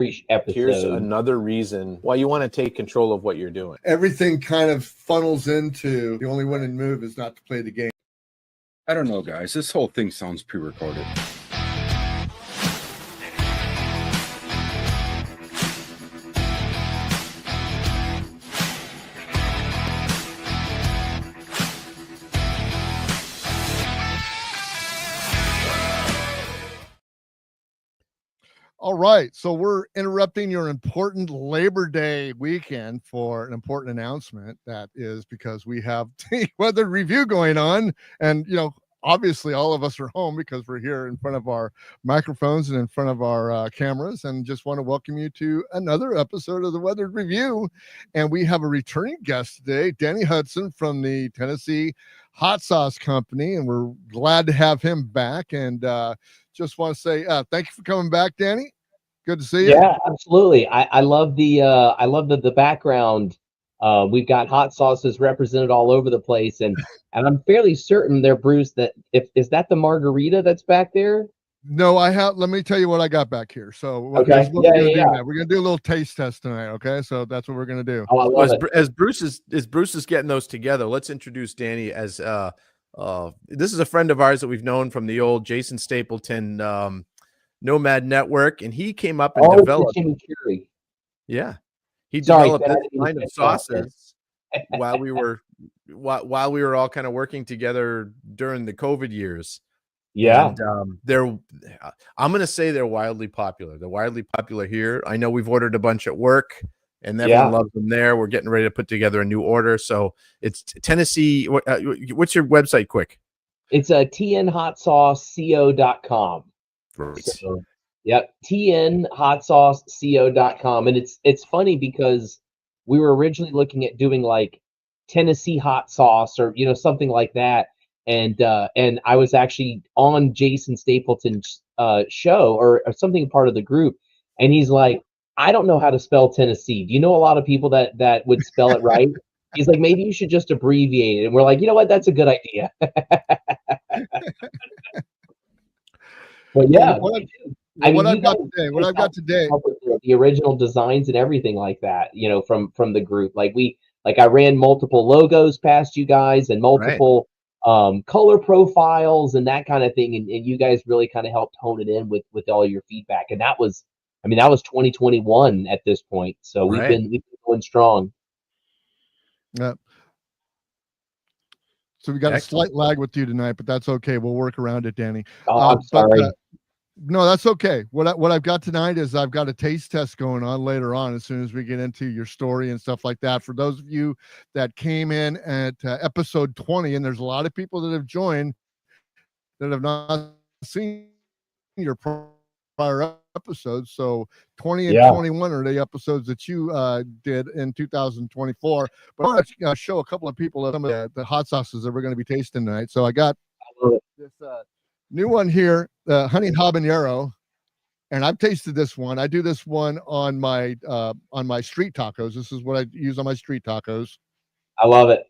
Here's episode. another reason why you want to take control of what you're doing. Everything kind of funnels into the only winning move is not to play the game. I don't know, guys. This whole thing sounds pre-recorded. All right, so we're interrupting your important Labor Day weekend for an important announcement. That is because we have the weather review going on, and obviously all of us are home because we're here in front of our microphones and in front of our cameras, and just want to welcome you to another episode of the Weather Review. And we have a returning guest today, Danny Hudson from the Tennessee Hot Sauce Company, and we're glad to have him back. And just want to say thank you for coming back, Danny. Good to see you. Yeah, absolutely. I love the background. We've got hot sauces represented all over the place, and I'm fairly certain there, Bruce, that is that the margarita that's back there? No, let me tell you what I got back here. So okay, we're gonna do a little taste test tonight. Okay, so that's what we're gonna do. Oh, I love it. As Bruce is getting those together, let's introduce Danny as this is a friend of ours that we've known from the old Jason Stapleton Nomad Network, and he came up and developed. Yeah, he developed this line of sauces while we were all kind of working together during the COVID years. Yeah, and, I'm going to say they're wildly popular. They're wildly popular here. I know we've ordered a bunch at work, and everyone loves them there. We're getting ready to put together a new order. So it's Tennessee. What's your website, quick? It's tnhotsauceco.com. Right. So, yep, tnhotsauceco.com. And it's funny because we were originally looking at doing like Tennessee hot sauce or something like that. And I was actually on Jason Stapleton's show or something, part of the group, and he's like, I don't know how to spell Tennessee. Do you know a lot of people that would spell it right? He's like, maybe you should just abbreviate it. And we're like, you know what? That's a good idea. But yeah, what I've got today, the original designs and everything like that, from the group. Like I ran multiple logos past you guys and multiple color profiles and that kind of thing, and you guys really kind of helped hone it in with all your feedback. And that was 2021 at this point. So we've been going strong. Yeah. So we got a slight lag with you tonight, but that's okay. We'll work around it, Danny. Oh, I'm sorry. No, that's okay. What I've got tonight is I've got a taste test going on later on as soon as we get into your story and stuff like that. For those of you that came in at episode 20, and there's a lot of people that have joined that have not seen your prior episodes. So 20 and 21 are the episodes that you did in 2024. But I want to show a couple of people some of the hot sauces that we're going to be tasting tonight. So I got this new one here, honey habanero, and I've tasted this one. I do this one on my street tacos. This is what I use on my street tacos. I love it.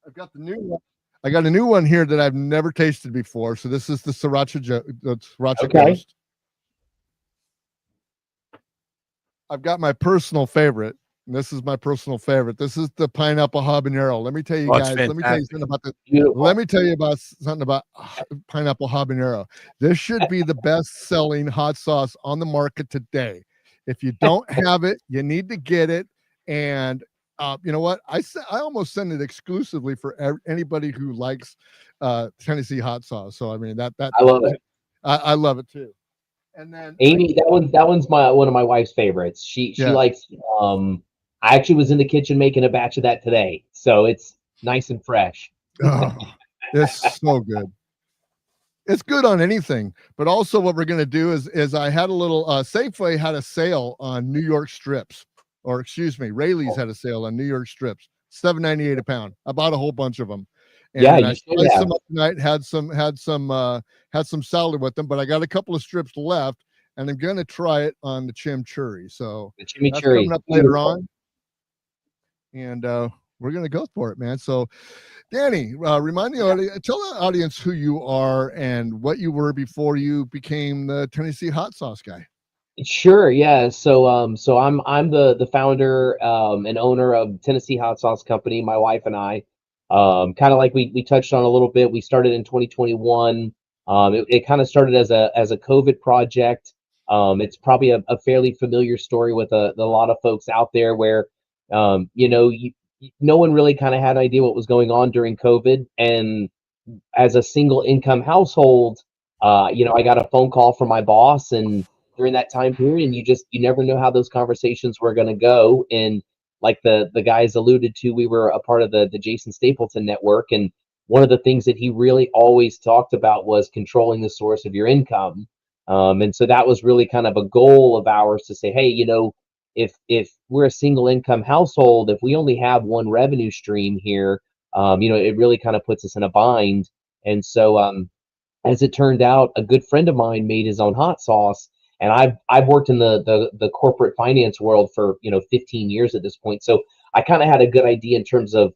I've got the new one. I got a new one here that I've never tasted before. So this is the sriracha Ghost. I've got my personal favorite. This is my personal favorite. This is the pineapple habanero. Let me tell you guys. Let me tell you something about this. Let me tell you about something about pineapple habanero. This should be the best-selling hot sauce on the market today. If you don't have it, you need to get it. And you know what? I almost send it exclusively for anybody who likes Tennessee hot sauce. So I mean that I love it. I love it too. And then Amy, that one's one of my wife's favorites. She likes. I actually was in the kitchen making a batch of that today, so it's nice and fresh. Oh, it's so good. It's good on anything, but also what we're gonna do is I had a little Safeway had a sale on New York strips, or excuse me, Rayleigh's had a sale on New York strips, $7.98 a pound. I bought a whole bunch of them. And I sliced them up tonight, had some salad with them, but I got a couple of strips left, and I'm gonna try it on the chimichurri. So the chimichurri that's coming up later on, and we're gonna go for it, man. So, Danny, remind the audience, tell the audience who you are and what you were before you became the Tennessee hot sauce guy. Sure, yeah. So I'm the founder and owner of Tennessee Hot Sauce Company. My wife and I, kind of like we touched on a little bit. We started in 2021. It kind of started as a COVID project. It's probably a fairly familiar story with a lot of folks out there where, no one really kind of had an idea what was going on during COVID, and as a single income household, I got a phone call from my boss, and during that time period, and you never know how those conversations were going to go. And like the guys alluded to, we were a part of the Jason Stapleton network, and one of the things that he really always talked about was controlling the source of your income. And so that was really kind of a goal of ours to say, hey, if we're a single income household, if we only have one revenue stream here, it really kind of puts us in a bind. And so, as it turned out, a good friend of mine made his own hot sauce, and I've worked in the corporate finance world for 15 years at this point. So I kind of had a good idea in terms of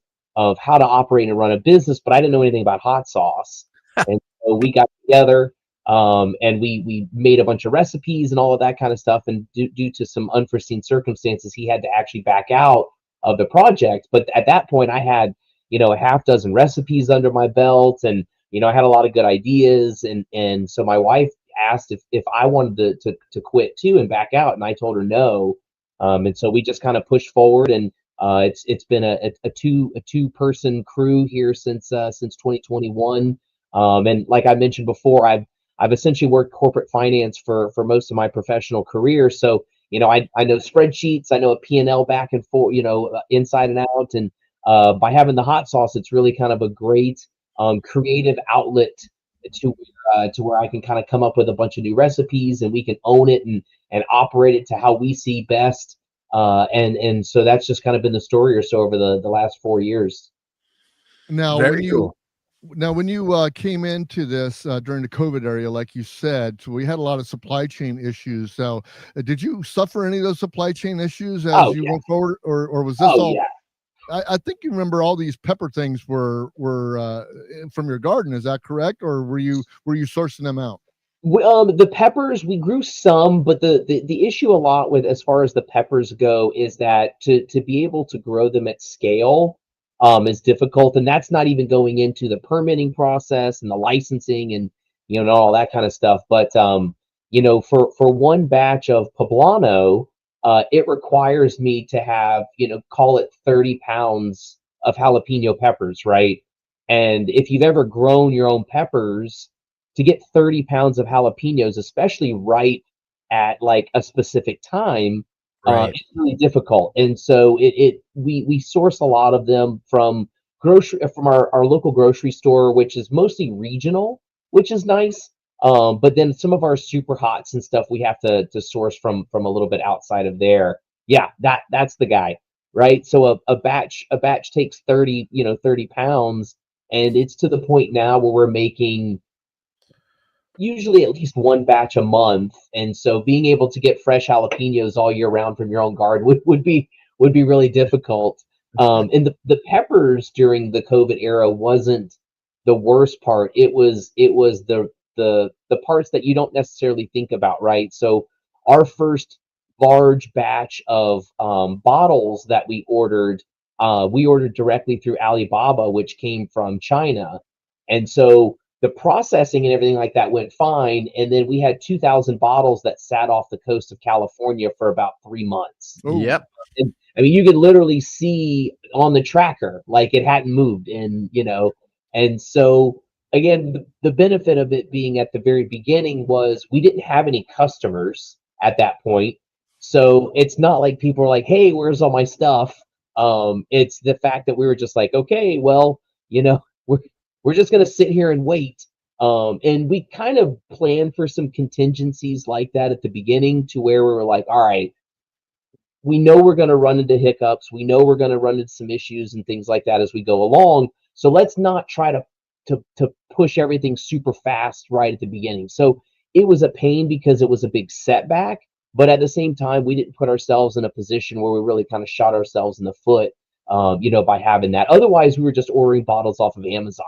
how to operate and run a business, but I didn't know anything about hot sauce. And so we got together, and we made a bunch of recipes and all of that kind of stuff. And due to some unforeseen circumstances, he had to actually back out of the project. But at that point, I had a half dozen recipes under my belt, and I had a lot of good ideas. And so my wife asked if I wanted to quit too and back out, and I told her no. And so we just kind of pushed forward, and it's been a two person crew here since 2021. And like I mentioned before, I've essentially worked corporate finance for most of my professional career. So I know spreadsheets, I know a P&L back and forth, inside and out. And by having the hot sauce, it's really kind of a great creative outlet to where I can kind of come up with a bunch of new recipes, and we can own it and operate it to how we see best. And so that's just kind of been the story or so over the last 4 years. Now, Very cool. when you came into this during the COVID area, like you said, so we had a lot of supply chain issues. So, did you suffer any of those supply chain issues as you went forward, or was this all? Yeah. I think you remember all these pepper things were from your garden. Is that correct, or were you sourcing them out? The peppers, we grew some, but the issue a lot with as far as the peppers go is that to be able to grow them at scale is difficult, and that's not even going into the permitting process and the licensing and all that kind of stuff. But for one batch of poblano, it requires me to have call it 30 pounds of jalapeno peppers, right? And if you've ever grown your own peppers, to get 30 pounds of jalapenos, especially right at like a specific time, Right. it's really difficult. And so we source a lot of them from our local grocery store, which is mostly regional, which is nice. But then some of our super hots and stuff we have to source from a little bit outside of there. Yeah, that's the guy, right? So a batch takes 30 pounds, and it's to the point now where we're making usually at least one batch a month. And so being able to get fresh jalapenos all year round from your own garden would be really difficult. And the peppers during the COVID era wasn't the worst part. It was the parts that you don't necessarily think about, right? So our first large batch of bottles that we ordered directly through Alibaba, which came from China. And so the processing and everything like that went fine. And then we had 2,000 bottles that sat off the coast of California for about 3 months. Ooh. Yep. And I mean, you could literally see on the tracker, like it hadn't moved. And so again, the benefit of it being at the very beginning was we didn't have any customers at that point. So it's not like people are like, hey, where's all my stuff? It's the fact that we were just like, okay, well, we're just going to sit here and wait. And we kind of planned for some contingencies like that at the beginning, to where we were like, all right, we know we're going to run into hiccups. We know we're going to run into some issues and things like that as we go along. So let's not try to push everything super fast right at the beginning. So it was a pain because it was a big setback. But at the same time, we didn't put ourselves in a position where we really kind of shot ourselves in the foot, by having that. Otherwise, we were just ordering bottles off of Amazon.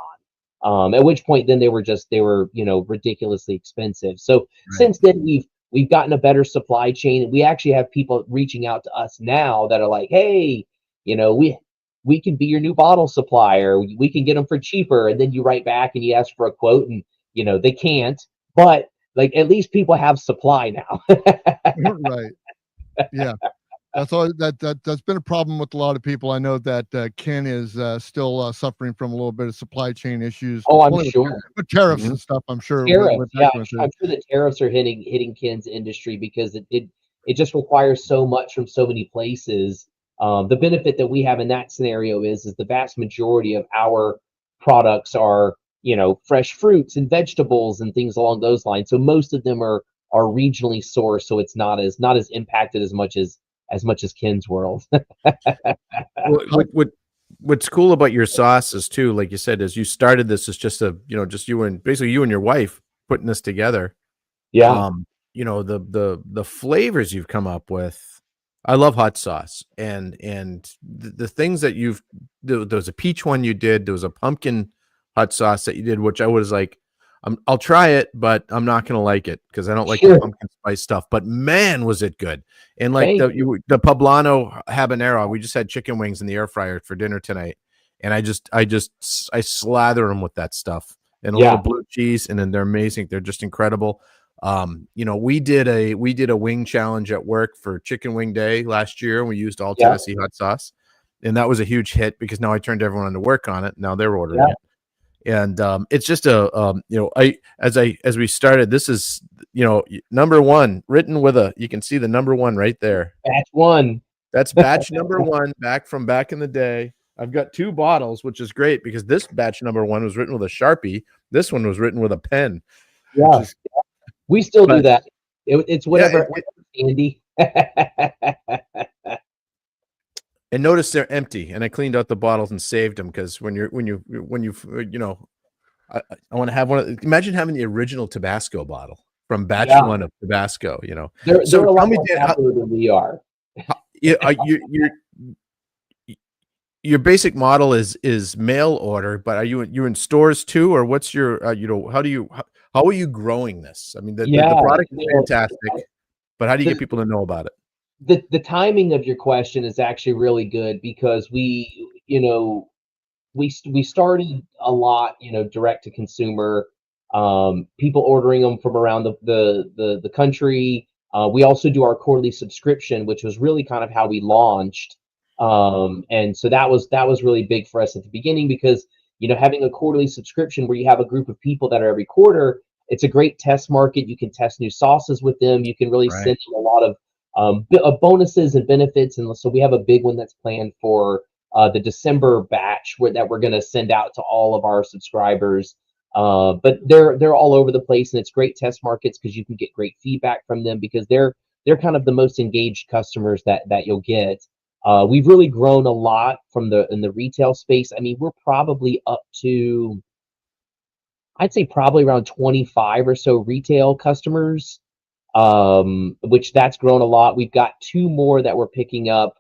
At which point then they were ridiculously expensive. So since then we've gotten a better supply chain. We actually have people reaching out to us now that are like, hey, we can be your new bottle supplier. We can get them for cheaper. And then you write back and you ask for a quote, and they can't. But like, at least people have supply now. Right. Yeah. That's all. That's been a problem with a lot of people. I know that Ken is still suffering from a little bit of supply chain issues. Oh, I'm Only sure. with tariffs Mhm. and stuff. I'm sure. Tariffs, yeah, that I'm sure the tariffs are hitting Ken's industry because it just requires so much from so many places. The benefit that we have in that scenario is the vast majority of our products are fresh fruits and vegetables and things along those lines. So most of them are regionally sourced, so it's not as impacted as much as Ken's world. What's cool about your sauces too, like you said, is you started this as just just you and basically you and your wife putting this together. Yeah, The flavors you've come up with. I love hot sauce and the things that there was a peach one you did, there was a pumpkin hot sauce that you did, which I was like, I'll try it, but I'm not gonna like it because I don't like the sure. pumpkin spice stuff. But man, was it good! And like Thank the poblano habanero, we just had chicken wings in the air fryer for dinner tonight, and I slather them with that stuff and a little Yeah, blue cheese, and then they're amazing. They're just incredible. We did a wing challenge at work for Chicken Wing Day last year, and we used all yeah, Tennessee hot sauce, and that was a huge hit because now I turned everyone on to work on it. Now they're ordering yeah. it. And it's just as we started, this is number one written with you can see the number one right there. Batch one. That's batch number one back in the day. I've got 2 bottles, which is great because this batch number one was written with a Sharpie. This one was written with a pen, which Yeah, is we still do but that. It's yeah. whatever, Andy. And notice they're empty, and I cleaned out the bottles and saved them because when I want to have imagine having the original Tabasco bottle from batch Yeah, one of Tabasco, they're So a tell lot me, more Dan, popular than we are. your basic model is mail order, but are you in stores too, or what's your how are you growing this? I mean, the Yeah, product is fantastic, but how do you get the people to know about it? the timing of your question is actually really good because we started a lot, direct to consumer, people ordering them from around the country. We also do our quarterly subscription, which was really kind of how we launched. And so that was really big for us at the beginning because having a quarterly subscription where you have a group of people that are every quarter, it's a great test market. You can test new sauces with them. You can really Right. send them a lot of bonuses and benefits. And so we have a big one that's planned for the December batch that we're going to send out to all of our subscribers. But they're all over the place, and it's great test markets because you can get great feedback from them because they're kind of the most engaged customers that you'll get. We've really grown a lot in the retail space. I mean, we're probably up to, I'd say, probably around 25 or so retail customers, which that's grown a lot. We've got 2 more that we're picking up.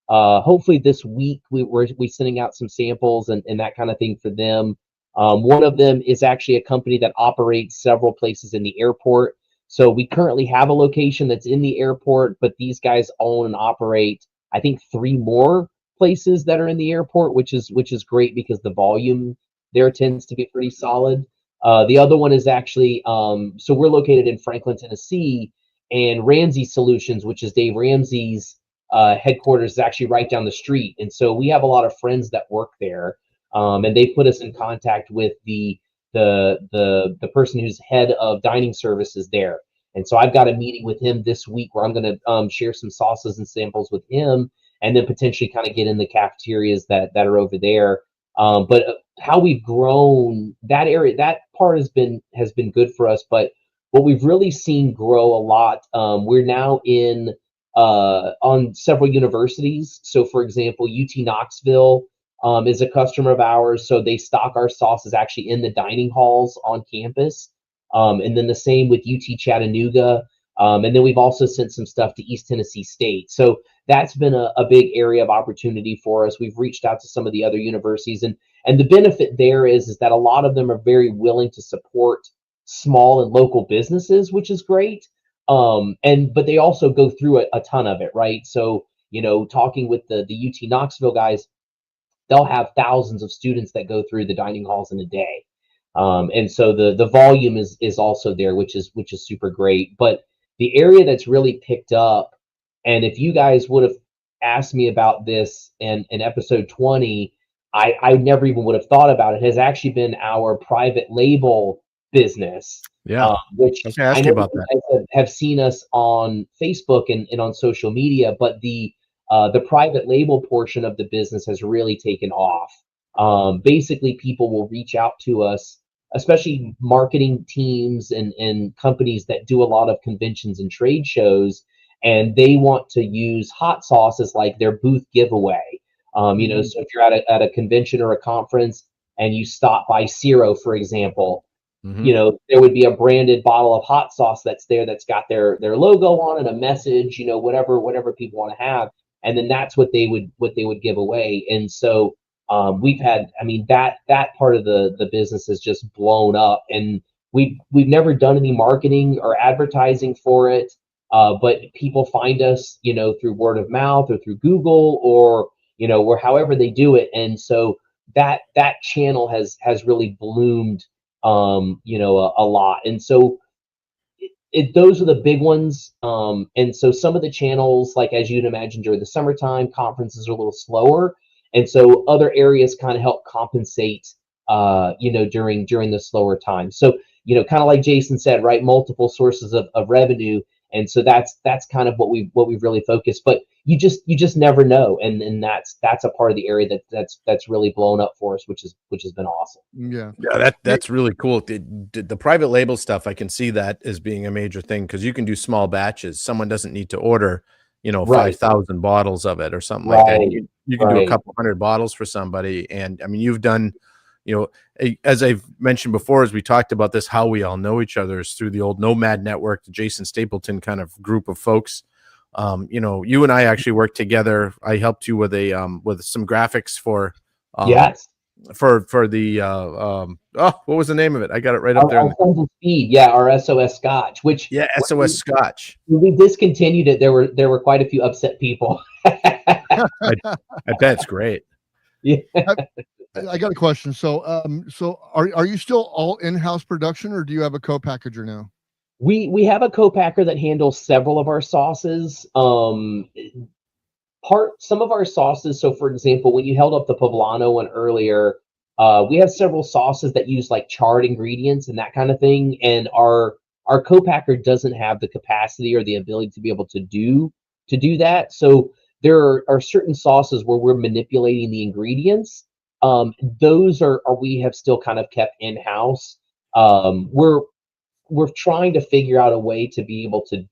Hopefully this week we're sending out some samples and that kind of thing for them. One of them is actually a company that operates several places in the airport. So we currently have a location that's in the airport, but these guys own and operate, I think, 3 more places that are in the airport, which is great because the volume there tends to be pretty solid. The other one is actually, so we're located in Franklin, Tennessee, and Ramsey Solutions, which is Dave Ramsey's headquarters, is actually right down the street. And so we have a lot of friends that work there, and they put us in contact with the person who's head of dining services there. And so I've got a meeting with him this week where I'm going to share some sauces and samples with him, and then potentially kind of get in the cafeterias that are over there. But how we've grown that area, that part has been good for us. But what we've really seen grow a lot, we're now in on several universities. So, for example, UT Knoxville is a customer of ours. So they stock our sauces actually in the dining halls on campus. And then the same with UT Chattanooga. And then we've also sent some stuff to East Tennessee State. So that's been a big area of opportunity for us. We've reached out to some of the other universities, and the benefit there is that a lot of them are very willing to support small and local businesses, which is great. But they also go through a ton of it, right? So, talking with the UT Knoxville guys, they'll have thousands of students that go through the dining halls in a day. And so the volume is also there, which is super great. But the area that's really picked up, and if you guys would have asked me about this in episode 20, I never even would have thought about it, has actually been our private label business. Yeah. Which I was gonna ask I you know about you that. guys have seen us on Facebook and on social media, but the private label portion of the business has really taken off. Basically, people will reach out to us, especially marketing teams and companies that do a lot of conventions and trade shows, and they want to use hot sauce as like their booth giveaway. So if you're at a convention or a conference and you stop by Zero, for example, there would be a branded bottle of hot sauce that's there that's got their logo on it, a message, whatever people want to have, and then that's what they would give away. And so we've had, I mean, that part of the business has just blown up, and we've never done any marketing or advertising for it, but people find us, through word of mouth or through Google or however they do it, and so that channel has really bloomed, a lot. And so those are the big ones. And so some of the channels, like as you'd imagine, during the summertime, conferences are a little slower, and so other areas kind of help compensate, during the slower time. So kind of like Jason said, right, multiple sources of revenue, and so that's kind of what we've really focused. But you just never know, and that's a part of the area that's really blown up for us, which has been awesome. Yeah. Yeah, that's really cool. The private label stuff, I can see that as being a major thing because you can do small batches. Someone doesn't need to order, Right. 5,000 bottles of it or something like that. Right. You can do a Right. couple hundred bottles for somebody. And I mean, you've done, as I've mentioned before, as we talked about this, how we all know each other is through the old Nomad Network, the Jason Stapleton kind of group of folks. You and I actually worked together. I helped you with with some graphics for Yes. for the what was the name of it? I got it right up there. Our Sons of Speed, yeah, our SOS Scotch, which Yeah, SOS Scotch. when we discontinued it, there were quite a few upset people. I bet it's great. Yeah. I got a question. So, are you still all in-house production, or do you have a co-packager now? We have a co-packer that handles several of our sauces. Some of our sauces. So, for example, when you held up the poblano one earlier, we have several sauces that use like charred ingredients and that kind of thing. And our co-packer doesn't have the capacity or the ability to be able to do that. So there are certain sauces where we're manipulating the ingredients. Those are we have still kind of kept in-house. We're trying to figure out a way to be able to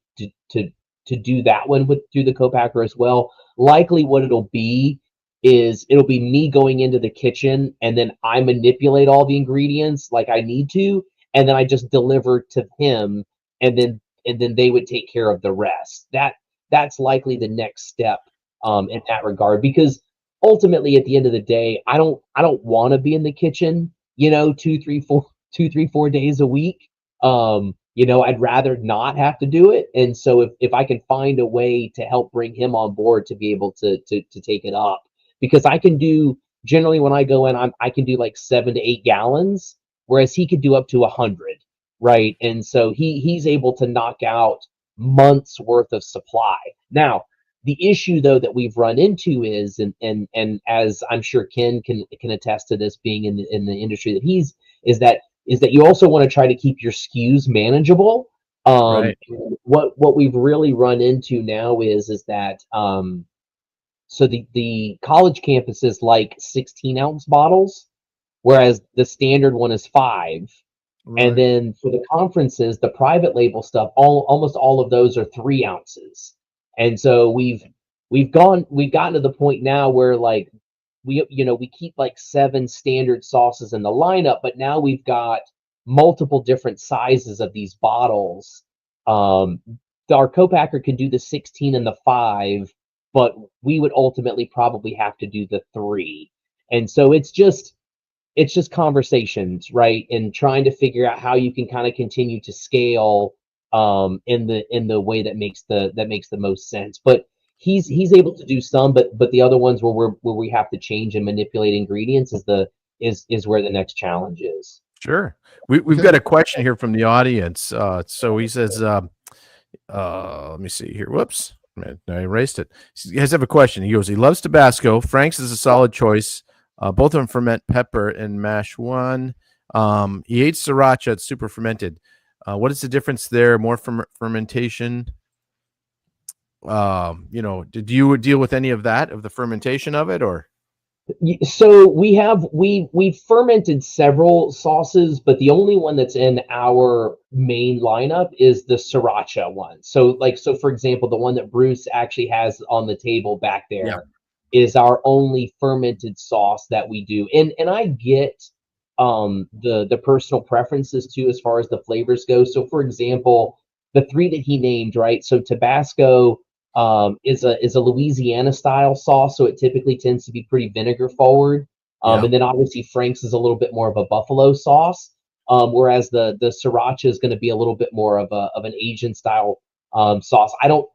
do that one through the co-packer as well. Likely what it'll be is it'll be me going into the kitchen and then I manipulate all the ingredients like I need to, and then I just deliver to him, and then they would take care of the rest. That's likely the next step in that regard, because ultimately at the end of the day, I don't want to be in the kitchen, 2, 3, 4 days a week. I'd rather not have to do it. And so if I can find a way to help bring him on board to be able to take it up, because I can do, generally when I go in, I can do like 7 to 8 gallons, whereas he could do up to 100, right? And so he's able to knock out months worth of supply. Now, the issue though that we've run into is, and as I'm sure Ken can attest to this, being in the industry that he's, is that you also want to try to keep your SKUs manageable. Right. What we've really run into now is that so the college campuses like 16-ounce bottles, whereas the standard one is 5. Right. And then for the conferences, the private label stuff, almost all of those are 3 ounces. And so we've gotten to the point now where like we keep like 7 standard sauces in the lineup, but now we've got multiple different sizes of these bottles. Our co-packer can do the 16 and the 5, but we would ultimately probably have to do the 3. And so it's just conversations, right? And trying to figure out how you can kind of continue to scale in the way that makes the most sense. But he's able to do some, but the other ones where we have to change and manipulate ingredients is where the next challenge is. Sure. We've got a question here from the audience. So he says, let me see here. Whoops. I erased it. He has a question. He goes, he loves Tabasco. Frank's is a solid choice. Both of them ferment pepper and mash one. He hates sriracha. It's super fermented. What is the difference there? More fermentation? Did you deal with any of that, of the fermentation of it, or? So we've fermented several sauces, but the only one that's in our main lineup is the sriracha one. So for example, the one that Bruce actually has on the table back there is our only fermented sauce that we do. And I get the personal preferences too as far as the flavors go. So for example, the three that he named, right? So Tabasco is a Louisiana style sauce, so it typically tends to be pretty vinegar forward. And then obviously Frank's is a little bit more of a buffalo sauce, whereas the sriracha is going to be a little bit more of an Asian style sauce. I don't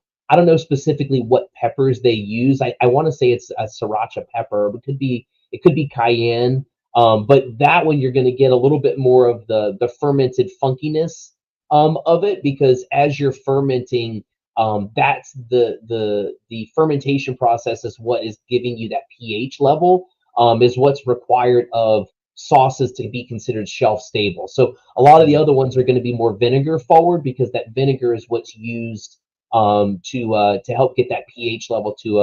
know specifically what peppers they use. I want to say it's a sriracha pepper. It could be cayenne. But that one you're going to get a little bit more of the fermented funkiness of it, because as you're fermenting, that's the fermentation process is what is giving you that pH level, is what's required of sauces to be considered shelf stable. So a lot of the other ones are going to be more vinegar forward, because that vinegar is what's used to help get that pH level to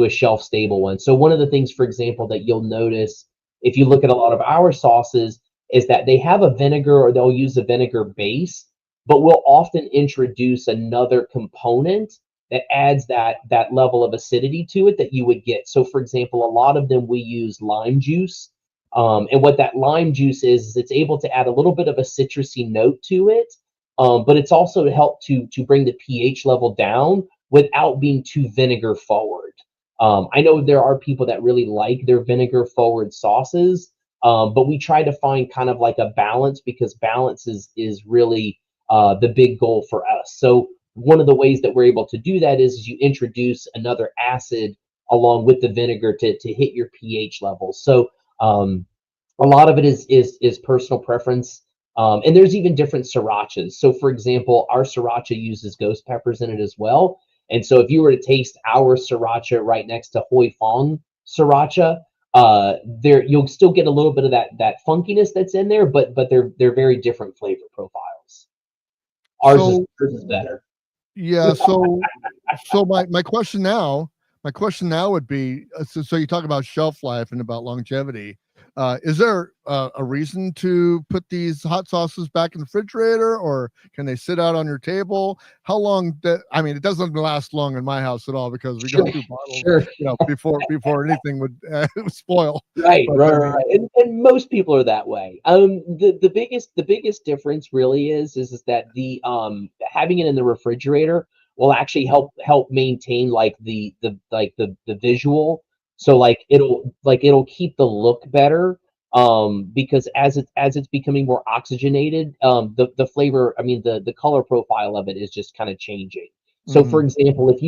a shelf stable one. So one of the things, for example, that you'll notice if you look at a lot of our sauces is that they have a vinegar, or they'll use a vinegar base, but we'll often introduce another component that adds that level of acidity to it that you would get. So for example, a lot of them we use lime juice. And what that lime juice is it's able to add a little bit of a citrusy note to it, but it's also to help to bring the pH level down without being too vinegar forward. I know there are people that really like their vinegar forward sauces, but we try to find kind of like a balance, because balance is really the big goal for us. So one of the ways that we're able to do that is you introduce another acid along with the vinegar to hit your pH level. So a lot of it is personal preference. And there's even different srirachas. So for example, our sriracha uses ghost peppers in it as well. And so if you were to taste our sriracha right next to Hoi Fong sriracha, you'll still get a little bit of that funkiness that's in there, but they're very different flavor profiles. Ours is better. Yeah. So my question now would be, so you talk about shelf life and about longevity. Is there a reason to put these hot sauces back in the refrigerator, or can they sit out on your table? How long? It doesn't last long in my house at all, because we go through bottles, before anything would spoil. Right. And most people are that way. The biggest difference really is that the having it in the refrigerator will actually help maintain the visual. So it'll keep the look better, because as it's becoming more oxygenated, the flavor, the color profile of it is just kind of changing. So for example, if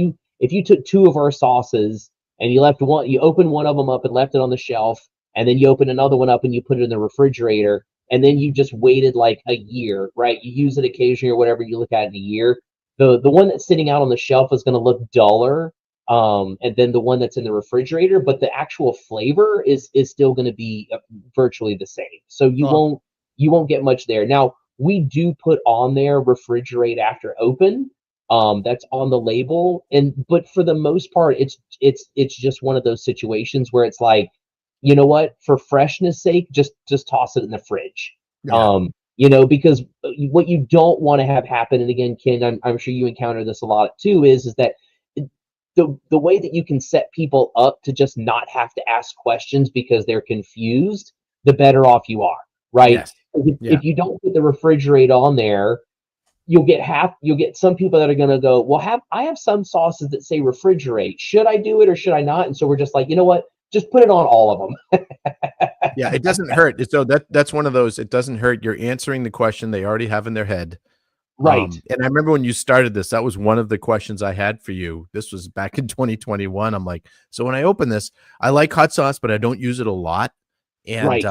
you took two of our sauces and you opened one of them up and left it on the shelf, and then you open another one up and you put it in the refrigerator, and then you just waited like a year, right? You use it occasionally or whatever, you look at it in a year. The one that's sitting out on the shelf is going to look duller, and then the one that's in the refrigerator, but the actual flavor is still going to be virtually the same. So you won't get much there. Now we do put on there refrigerate after open. That's on the label, but for the most part, it's just one of those situations where it's like, you know what, for freshness sake, just toss it in the fridge. Yeah. Because what you don't want to have happen, and again, Ken, I'm sure you encounter this a lot too, is that the way that you can set people up to just not have to ask questions because they're confused, the better off you are, right? Yes. If you don't put the refrigerate on there, you'll get some people that are going to go, well, I have some sauces that say refrigerate. Should I do it or should I not? And so we're just like, you know what? Just put it on all of them. Yeah, it doesn't hurt. So that's one of those. It doesn't hurt. You're answering the question they already have in their head. Right. And I remember when you started this, that was one of the questions I had for you. This was back in 2021. I'm like, so when I open this, I like hot sauce, but I don't use it a lot. And Right.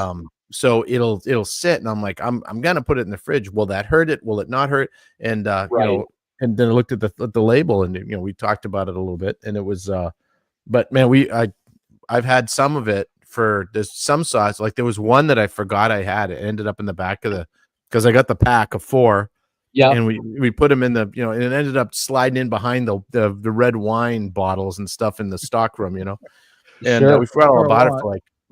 so it'll sit, and I'm like, I'm gonna put it in the fridge. Will that hurt it? Will it not hurt? And Right. and then I looked at the label, and we talked about it a little bit, and it was but man, I've had some of it for there's some sauce. Like there was one that I forgot I had. It ended up in the back of because I got the pack of 4. Yeah. And we put them in the, and it ended up sliding in behind the red wine bottles and stuff in the stock room, and Sure. we forgot all For a about it lot.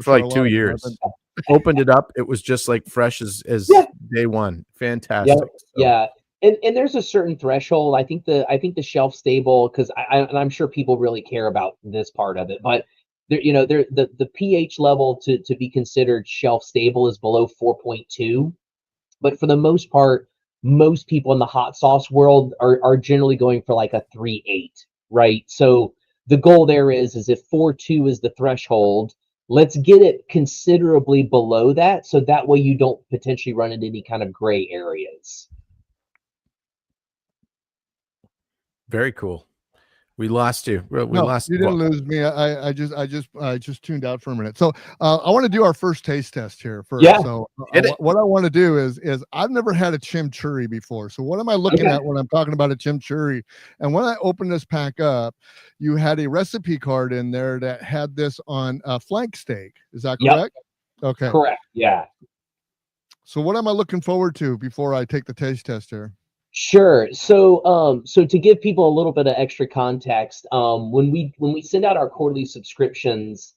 for like a 2 lot of years. them. Opened it up, it was just like fresh as Yeah. day one. Yeah. Fantastic. So, Yeah. And there's a certain threshold. I think the shelf stable, because and I'm sure people really care about this part of it, but the pH level to be considered shelf stable is below 4.2. But for the most part, most people in the hot sauce world are generally going for like a 3.8, right? So the goal there is if 4.2 is the threshold, let's get it considerably below that, so that way you don't potentially run into any kind of gray areas. very cool. We lost you. We No, lost. you didn't lose me. I just tuned out for a minute. So I want to do our first taste test here first. Yeah. So Hit it. what I want to do is I've never had a chimichurri before. So what am I looking Okay. at when I'm talking about a chimichurri? And when I opened this pack up, you had a recipe card in there that had this on flank steak. Is that Yep. correct? Okay. Correct. Yeah. So what am I looking forward to before I take the taste test here? Sure. So to give people a little bit of extra context, when we send out our quarterly subscriptions,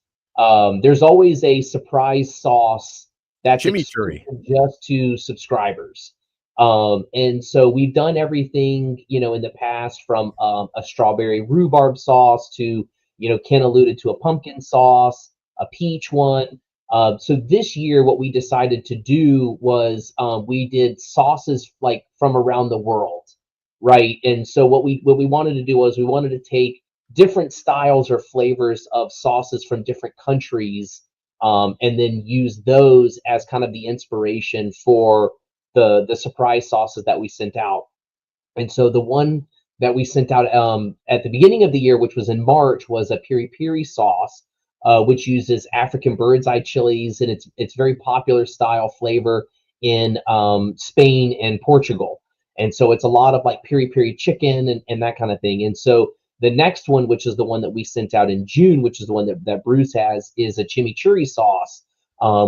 there's always a surprise sauce that's Chimichurri. exclusive just to subscribers. And so we've done everything, in the past, from a strawberry rhubarb sauce to, Ken alluded to, a pumpkin sauce, a peach one. So this year, what we decided to do was we did sauces like from around the world, right? And so what we wanted to do was we wanted to take different styles or flavors of sauces from different countries, and then use those as kind of the inspiration for the surprise sauces that we sent out. And so the one that we sent out at the beginning of the year, which was in March, was a piri piri sauce, which uses African bird's eye chilies, and it's very popular style flavor in Spain and Portugal. And so it's a lot of like piri piri chicken and that kind of thing. And so the next one, which is the one that we sent out in June, which is the one that Bruce has, is a chimichurri sauce,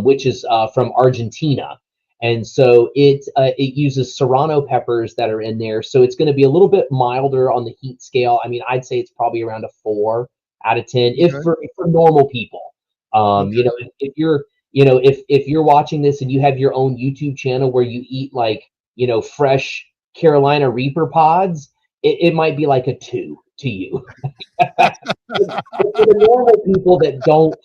which is from Argentina. And so it uses serrano peppers that are in there, so it's going to be a little bit milder on the heat scale. I mean, I'd say it's probably around a 4 out of 10 if Okay. for normal people. Okay. If you're if you're watching this and you have your own YouTube channel where you eat like fresh Carolina Reaper pods, it might be like a 2 to you. But for the normal people that don't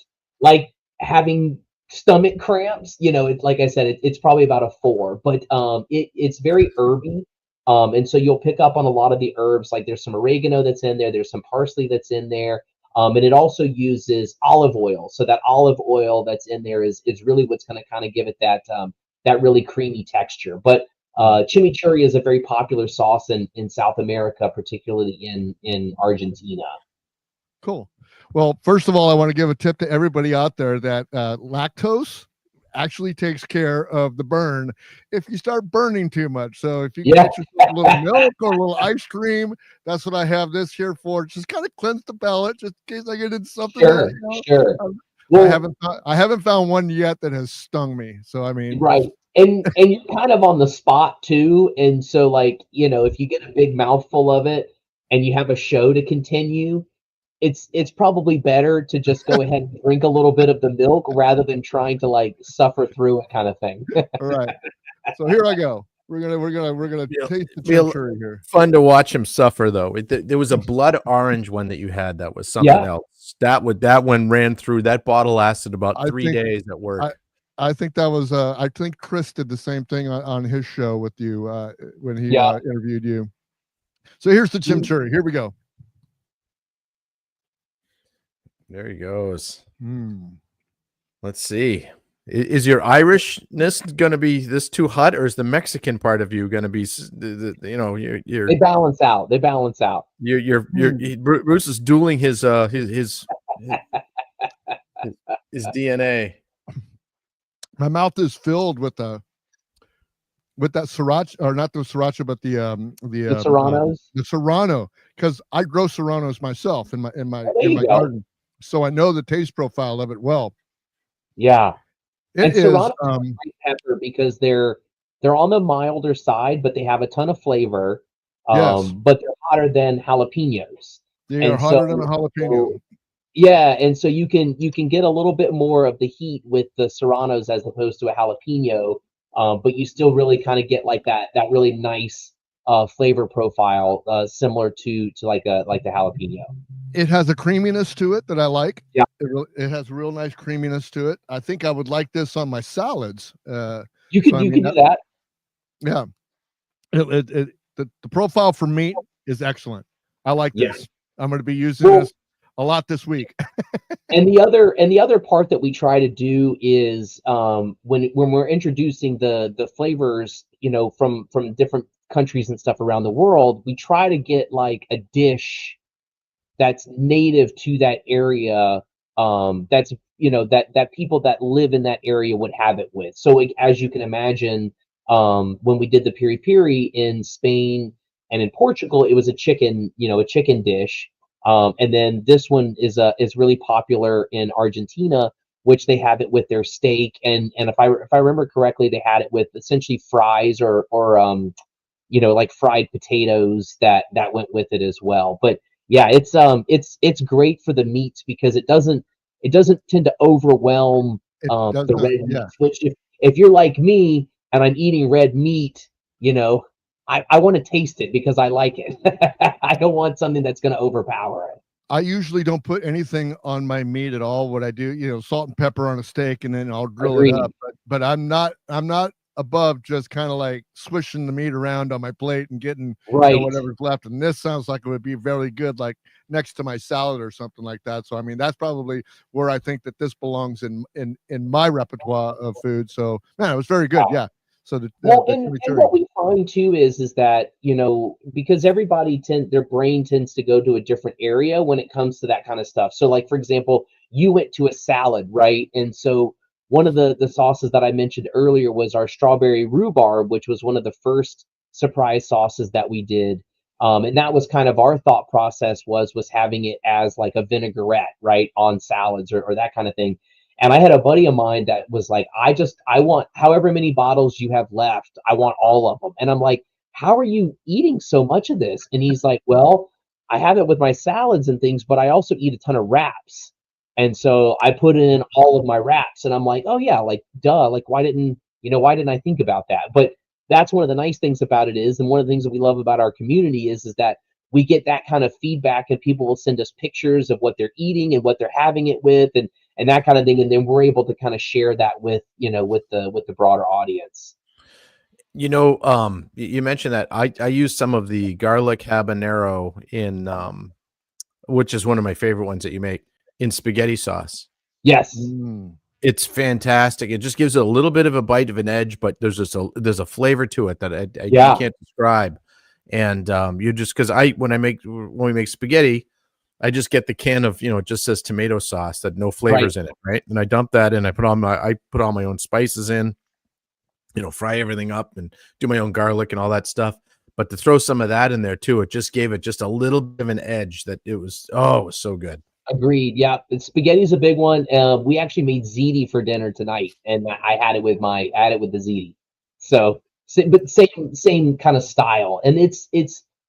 like having stomach cramps, it's like I said, it's probably about a 4, but it's very herby. And so you'll pick up on a lot of the herbs. Like there's some oregano that's in there, there's some parsley that's in there. And it also uses olive oil. So that olive oil that's in there is really what's going to kind of give it that really creamy texture. But chimichurri is a very popular sauce in South America, particularly in Argentina. Cool. Well, first of all, I want to give a tip to everybody out there that lactose actually takes care of the burn if you start burning too much. So if you can get yourself a little milk or a little ice cream, that's what I have this here for. Just kind of cleanse the palate, just in case I get into something. Sure, sure. Well, I haven't found one yet that has stung me. So I mean, right. And you're kind of on the spot too. And so like, if you get a big mouthful of it and you have a show to continue, it's probably better to just go ahead and drink a little bit of the milk rather than trying to like suffer through it kind of thing. All right. So here I go. We're gonna taste the chimichurri here. Fun to watch him suffer though. There was a blood orange one that you had that was something else. That one ran through. That bottle lasted about 3 days at work. I think that was I think Chris did the same thing on his show with you when he interviewed you. So here's the chimichurri. Here we go. There he goes. Mm. Let's see. Is your Irishness going to be this too hot, or is the Mexican part of you going to be, you know, They balance out. They balance out. Bruce is dueling his DNA. My mouth is filled with that sriracha, or not the sriracha, but the Serranos. The Serrano, because I grow Serranos myself in my Go. garden, so I know the taste profile of it well. Yeah, it is. Serrano's a great pepper because they're on the milder side, but they have a ton of flavor. Yes. But they're hotter than jalapenos. They are hotter than a jalapeno. Yeah, and so you can get a little bit more of the heat with the Serranos as opposed to a jalapeno, but you still really kind of get like that really nice flavor profile, similar to like the jalapeno. It has a creaminess to it that I like. Yeah, it has a real nice creaminess to it. I think I would like this on my salads. You could do that. Yeah, the profile for meat is excellent. I like this. I'm going to be using this a lot this week. and the other part that we try to do is when we're introducing the flavors, you know, from different countries and stuff around the world, we try to get like a dish that's native to that area, that's, you know, that people that live in that area would have it with. So as you can imagine, when we did the piri piri in Spain and in Portugal, it was a chicken dish. And then this one is really popular in Argentina, which they have it with their steak. And if I remember correctly, they had it with essentially fries or you know, like fried potatoes that went with it as well. But yeah, it's great for the meats because it doesn't tend to overwhelm the red meat. Which if you're like me and I'm eating red meat, you know, I want to taste it because I like it. I don't want something that's going to overpower it. I usually don't put anything on my meat at all. What I do, you know, salt and pepper on a steak, and then I'll grill it up. But I'm not above just kind of like swishing the meat around on my plate and getting you know, whatever's left. And this sounds like it would be very good, like next to my salad or something like that. So I mean, that's probably where I think that this belongs in my repertoire of food. So man, it was very good. Yeah. So and what we find too is that, you know, because everybody their brain tends to go to a different area when it comes to that kind of stuff. So like, for example, you went to a salad, right? And so one of the sauces that I mentioned earlier was our strawberry rhubarb, which was one of the first surprise sauces that we did. And that was kind of our thought process was having it as like a vinaigrette, right, on salads or that kind of thing. And I had a buddy of mine that was like, I want however many bottles you have left, I want all of them. And I'm like, how are you eating so much of this? And he's like, well, I have it with my salads and things, but I also eat a ton of wraps. And so I put in all of my wraps, and I'm like, oh yeah, like duh, like why didn't I think about that? But that's one of the nice things about it is, and one of the things that we love about our community is that we get that kind of feedback, and people will send us pictures of what they're eating and what they're having it with, and that kind of thing, and then we're able to kind of share that with, you know, with the broader audience. You know, you mentioned that I use some of the garlic habanero in which is one of my favorite ones that you make, in spaghetti sauce. Yes. It's fantastic. It just gives it a little bit of a bite of an edge, but there's a flavor to it that I can't describe. And you just, because when we make spaghetti, I just get the can of, you know, it just says tomato sauce, that no flavors in it, right? And I dump that in. I put all my own spices in, you know, fry everything up and do my own garlic and all that stuff. But to throw some of that in there too, it just gave it just a little bit of an edge that it was so good. Agreed. Yeah, spaghetti is a big one. We actually made ziti for dinner tonight, and I had it with the ziti. So, but same kind of style, and it's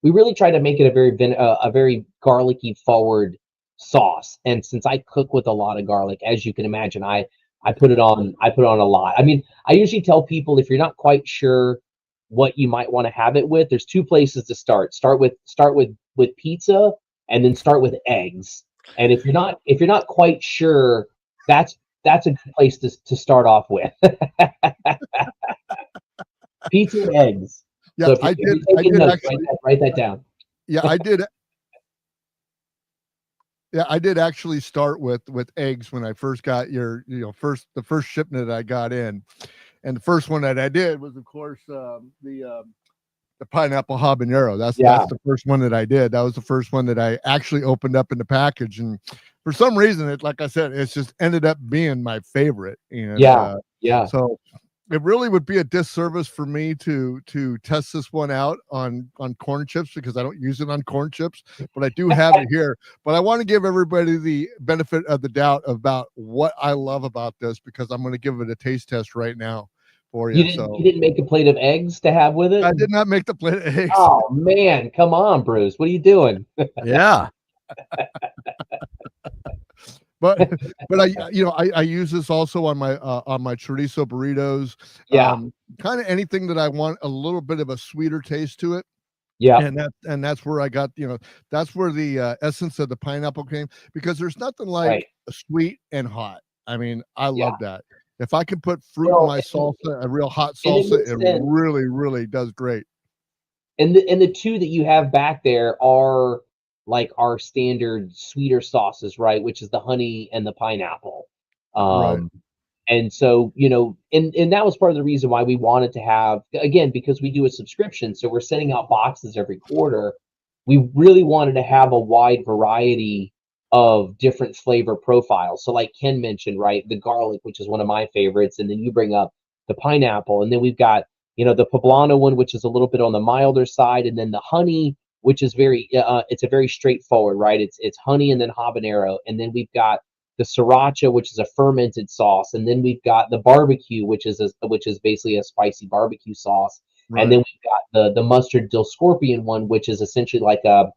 we really try to make it a very garlicky forward sauce. And since I cook with a lot of garlic, as you can imagine, I put it on a lot. I mean, I usually tell people if you're not quite sure what you might want to have it with, there's two places to start. Start with pizza, and then start with eggs. And if you're not quite sure, that's a good place to start off with. Pizza and eggs. Yeah, so I did notes, write that down. Yeah, I did. Yeah, I did actually start with eggs when I first got the first shipment that I got in, and the first one that I did was, of course, the pineapple habanero. That's the first one that I did. That was the first one that I actually opened up in the package, and for some reason, like I said, it's just ended up being my favorite. And so it really would be a disservice for me to test this one out on corn chips, because I don't use it on corn chips, but I do have it here. But I want to give everybody the benefit of the doubt about what I love about this, because I'm going to give it a taste test right now for you. You didn't make a plate of eggs to have with it? I did not make the plate of eggs. Oh man, come on, Bruce. What are you doing? Yeah. But I use this also on my chorizo burritos. Kind of anything that I want a little bit of a sweeter taste to it. Yeah. And that's where I got, that's where the essence of the pineapple came, because there's nothing like a sweet and hot. I mean, I love that. If I can put fruit in my salsa, a real hot salsa, it really, really does great. And the two that you have back there are like our standard sweeter sauces, right? Which is the honey and the pineapple. Right. And so, and that was part of the reason why we wanted to have, again, because we do a subscription. So we're sending out boxes every quarter. We really wanted to have a wide variety of different flavor profiles. So like Ken mentioned, right, the garlic, which is one of my favorites. And then you bring up the pineapple. And then we've got, the poblano one, which is a little bit on the milder side. And then the honey, which is it's a very straightforward, right? It's honey and then habanero. And then we've got the sriracha, which is a fermented sauce. And then we've got the barbecue, which is basically a spicy barbecue sauce. Right. And then we've got the mustard dill scorpion one, which is essentially like a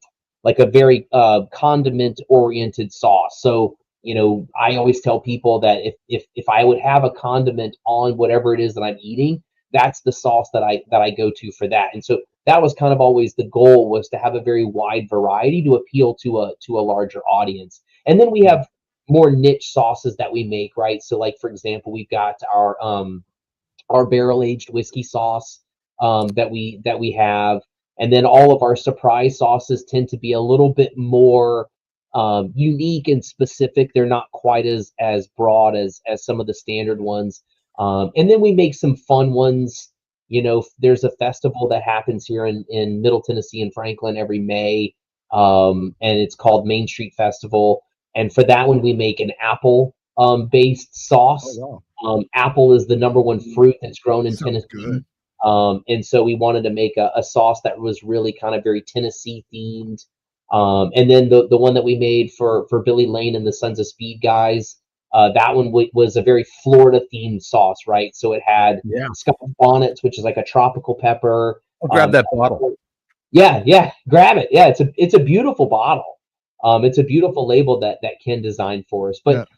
very condiment oriented sauce. So, I always tell people that if I would have a condiment on whatever it is that I'm eating, that's the sauce that I go to for that. And so that was kind of always the goal, was to have a very wide variety to appeal to a larger audience. And then we have more niche sauces that we make, right? So like, for example, we've got our barrel aged whiskey sauce that we have. And then all of our surprise sauces tend to be a little bit more unique and specific. They're not quite as broad as some of the standard ones. And then we make some fun ones. There's a festival that happens here in Middle Tennessee and Franklin every May, and it's called Main Street Festival. And for that one, we make an apple based sauce. Oh, wow. Apple is the number one fruit that's grown in Tennessee. Good. And so we wanted to make a sauce that was really kind of very Tennessee themed. And then the one that we made for Billy Lane and the Sons of Speed guys, that one was a very Florida themed sauce, right? So it had Scotch bonnets, which is like a tropical pepper. I'll grab that bottle. Yeah, grab it. Yeah, it's a beautiful bottle. It's a beautiful label that Ken designed for us. But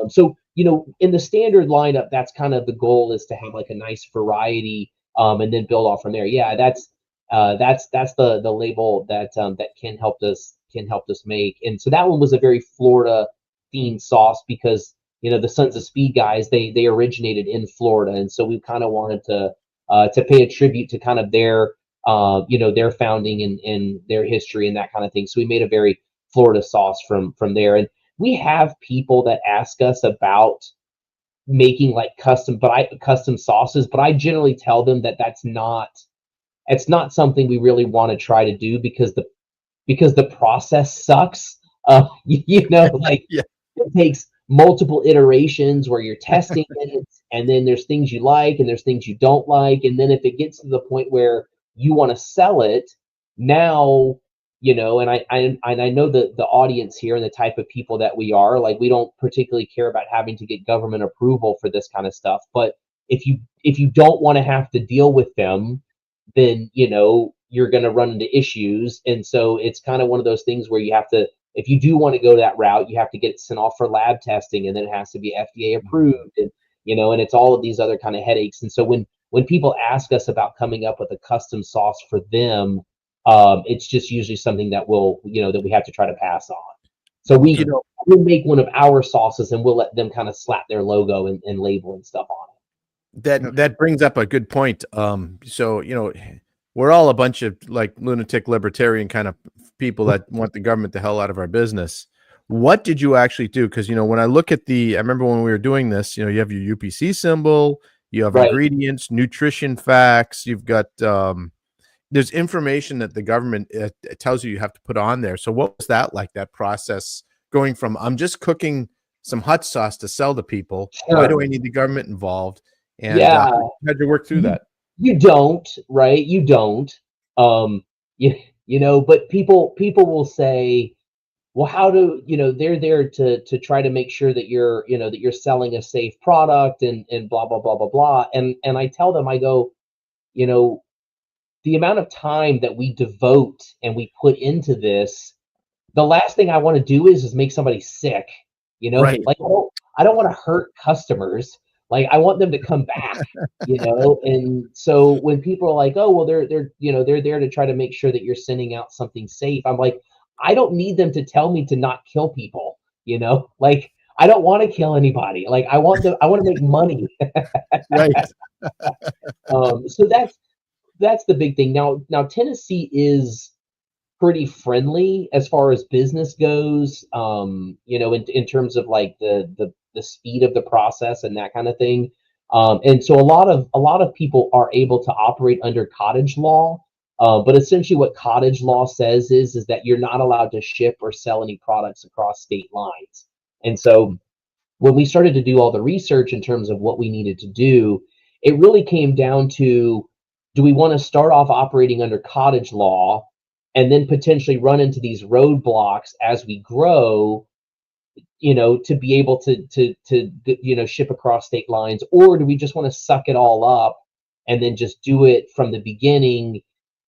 so in the standard lineup, that's kind of the goal, is to have like a nice variety, and then build off from there. Yeah, that's the label that Ken helped us make. And so that one was a very Florida themed sauce, because the Sons of Speed guys, they originated in Florida, and so we kind of wanted to pay a tribute to kind of their their founding and their history and that kind of thing. So we made a very Florida sauce from there. And we have people that ask us about making like custom sauces, but I generally tell them that it's not something we really want to try to do, because the process sucks. It takes multiple iterations where you're testing it, and then there's things you like and there's things you don't like, and then if it gets to the point where you want to sell it now, and I know the audience here and the type of people that we are, like, we don't particularly care about having to get government approval for this kind of stuff. But if you don't want to have to deal with them, then you're going to run into issues. And so it's kind of one of those things where you have to, if you do want to go that route, you have to get it sent off for lab testing, and then it has to be FDA approved, and and it's all of these other kind of headaches. And so when people ask us about coming up with a custom sauce for them, it's just usually something that that we have to try to pass on. So we'll make one of our sauces, and we'll let them kind of slap their logo and label and stuff on it. That brings up a good point. So we're all a bunch of like lunatic libertarian kind of people that want the government the hell out of our business. what did you actually do? Because, when I look at I remember when we were doing this, you have your UPC symbol, you have Right. ingredients, nutrition facts, you've got, there's information that the government tells you have to put on there. So what was that like, that process going from, I'm just cooking some hot sauce to sell to people. Why do I need the government involved? And Yeah. how'd you work through that? You don't, right? You don't. But people will say, well, how do they're there to try to make sure that you're selling a safe product and blah blah blah blah blah. And I tell them, I go, the amount of time that we devote and we put into this, the last thing I want to do is make somebody sick. Right. Like I don't want to hurt customers. Like I want them to come back. And so when people are like, oh well, they're there to try to make sure that you're sending out something safe, I'm like, I don't need them to tell me to not kill people. Like I don't want to kill anybody. Like I want to make money. Right. So that's the big thing. Now Tennessee is pretty friendly as far as business goes. In terms of like the speed of the process and that kind of thing. And so a lot of people are able to operate under cottage law. But essentially what cottage law says is that you're not allowed to ship or sell any products across state lines. And so when we started to do all the research in terms of what we needed to do, it really came down to, do we want to start off operating under cottage law and then potentially run into these roadblocks as we grow, to be able to ship across state lines? Or do we just want to suck it all up and then just do it from the beginning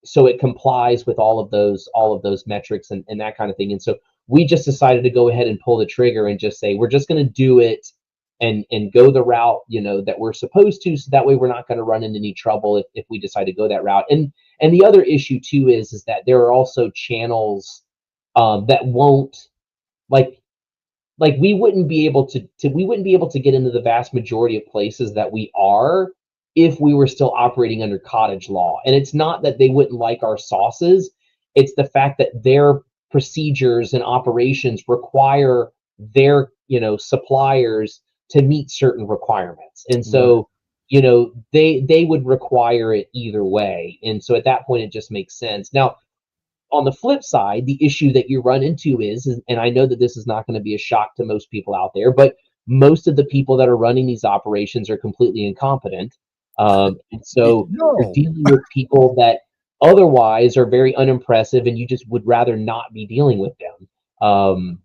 so it complies with all of those metrics and that kind of thing? And so we just decided to go ahead and pull the trigger and just say, we're just going to do it and go the route, that we're supposed to. So that way we're not going to run into any trouble if we decide to go that route. And the other issue too is that there are also channels that won't, like we wouldn't be able to get into the vast majority of places that we are if we were still operating under cottage law. And it's not that they wouldn't like our sauces, it's the fact that their procedures and operations require their suppliers to meet certain requirements. And so they would require it either way. And so at that point it just makes sense. Now on the flip side, the issue that you run into is, and I know that this is not going to be a shock to most people out there, but most of the people that are running these operations are completely incompetent. And so you're dealing with people that otherwise are very unimpressive, and you just would rather not be dealing with them.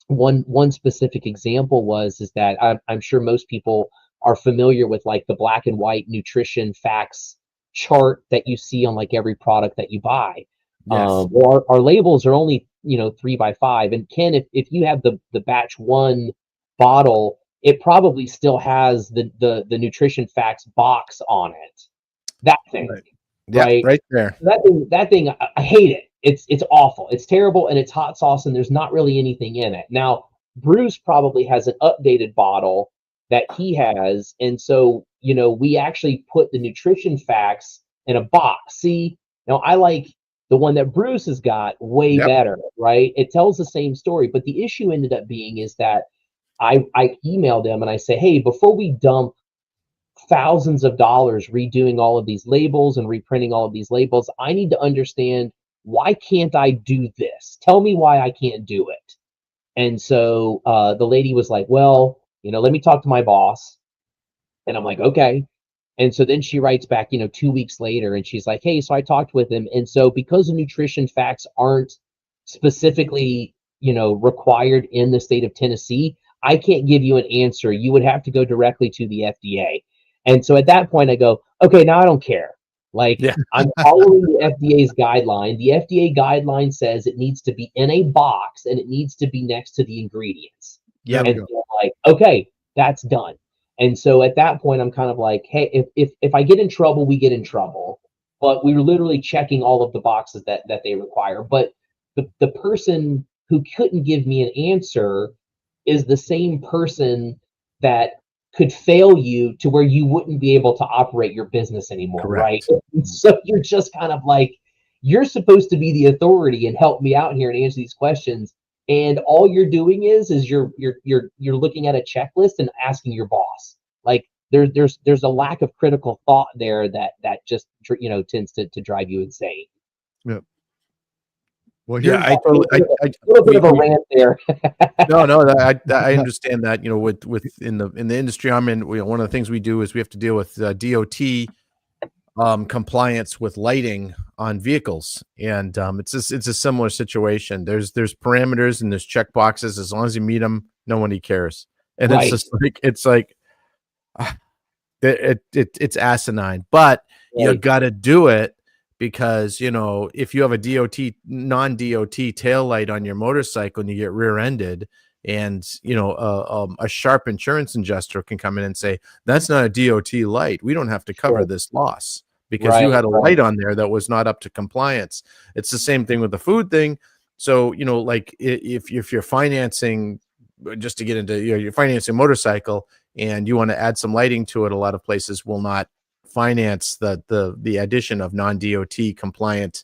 One specific example is that I'm sure most people are familiar with like the black and white nutrition facts chart that you see on like every product that you buy. Yes. Well, our labels are only 3x5, and Ken, if you have the batch 1 bottle, it probably still has the nutrition facts box on it. That thing, right? Yeah, right there. That thing, I hate it. It's awful. It's terrible, and it's hot sauce, and there's not really anything in it. Now, Bruce probably has an updated bottle that he has, and so we actually put the nutrition facts in a box. See, now I like the one that Bruce has got way better, right? It tells the same story, but the issue ended up being is that I emailed them and I say, hey, before we dump thousands of dollars redoing all of these labels and reprinting all of these labels, I need to understand, why can't I do this? Tell me why I can't do it. And so the lady was like, well, let me talk to my boss. And I'm like, okay. And so then she writes back, 2 weeks later, and she's like, hey, so I talked with him. And so because the nutrition facts aren't specifically, required in the state of Tennessee, I can't give you an answer. You would have to go directly to the FDA. And so at that point I go, okay, now I don't care. Like, I'm following the FDA's guideline. The FDA guideline says it needs to be in a box and it needs to be next to the ingredients. Yeah. And so I'm like, okay, that's done. And so at that point, I'm kind of like, hey, if I get in trouble, we get in trouble. But we were literally checking all of the boxes that they require. But the person who couldn't give me an answer is the same person that could fail you to where you wouldn't be able to operate your business anymore, right? So you're just kind of like, you're supposed to be the authority and help me out here and answer these questions. and all you're doing is you're looking at a checklist and asking your boss. Like there's a lack of critical thought there that just tends to drive you insane. Yeah. Well, Yeah, here's I totally. A little bit of a rant there. No, I understand that. You know, with in the industry I'm in, one of the things we do is we have to deal with DOT compliance with lighting on vehicles, and it's a similar situation. There's parameters and there's check boxes. As long as you meet them, nobody cares. And Right. it's like it's asinine, but you Right. got to do it because if you have a non-DOT tail light on your motorcycle and you get rear-ended, and a sharp insurance adjuster can come in and say that's not a DOT light, we don't have to cover Sure. this loss because you Right, had a right. light on there that was not up to compliance. It's the same thing with the food thing. So like if you're financing, just to get into you're financing a motorcycle and you want to add some lighting to it, a lot of places will not finance the addition of non-DOT compliant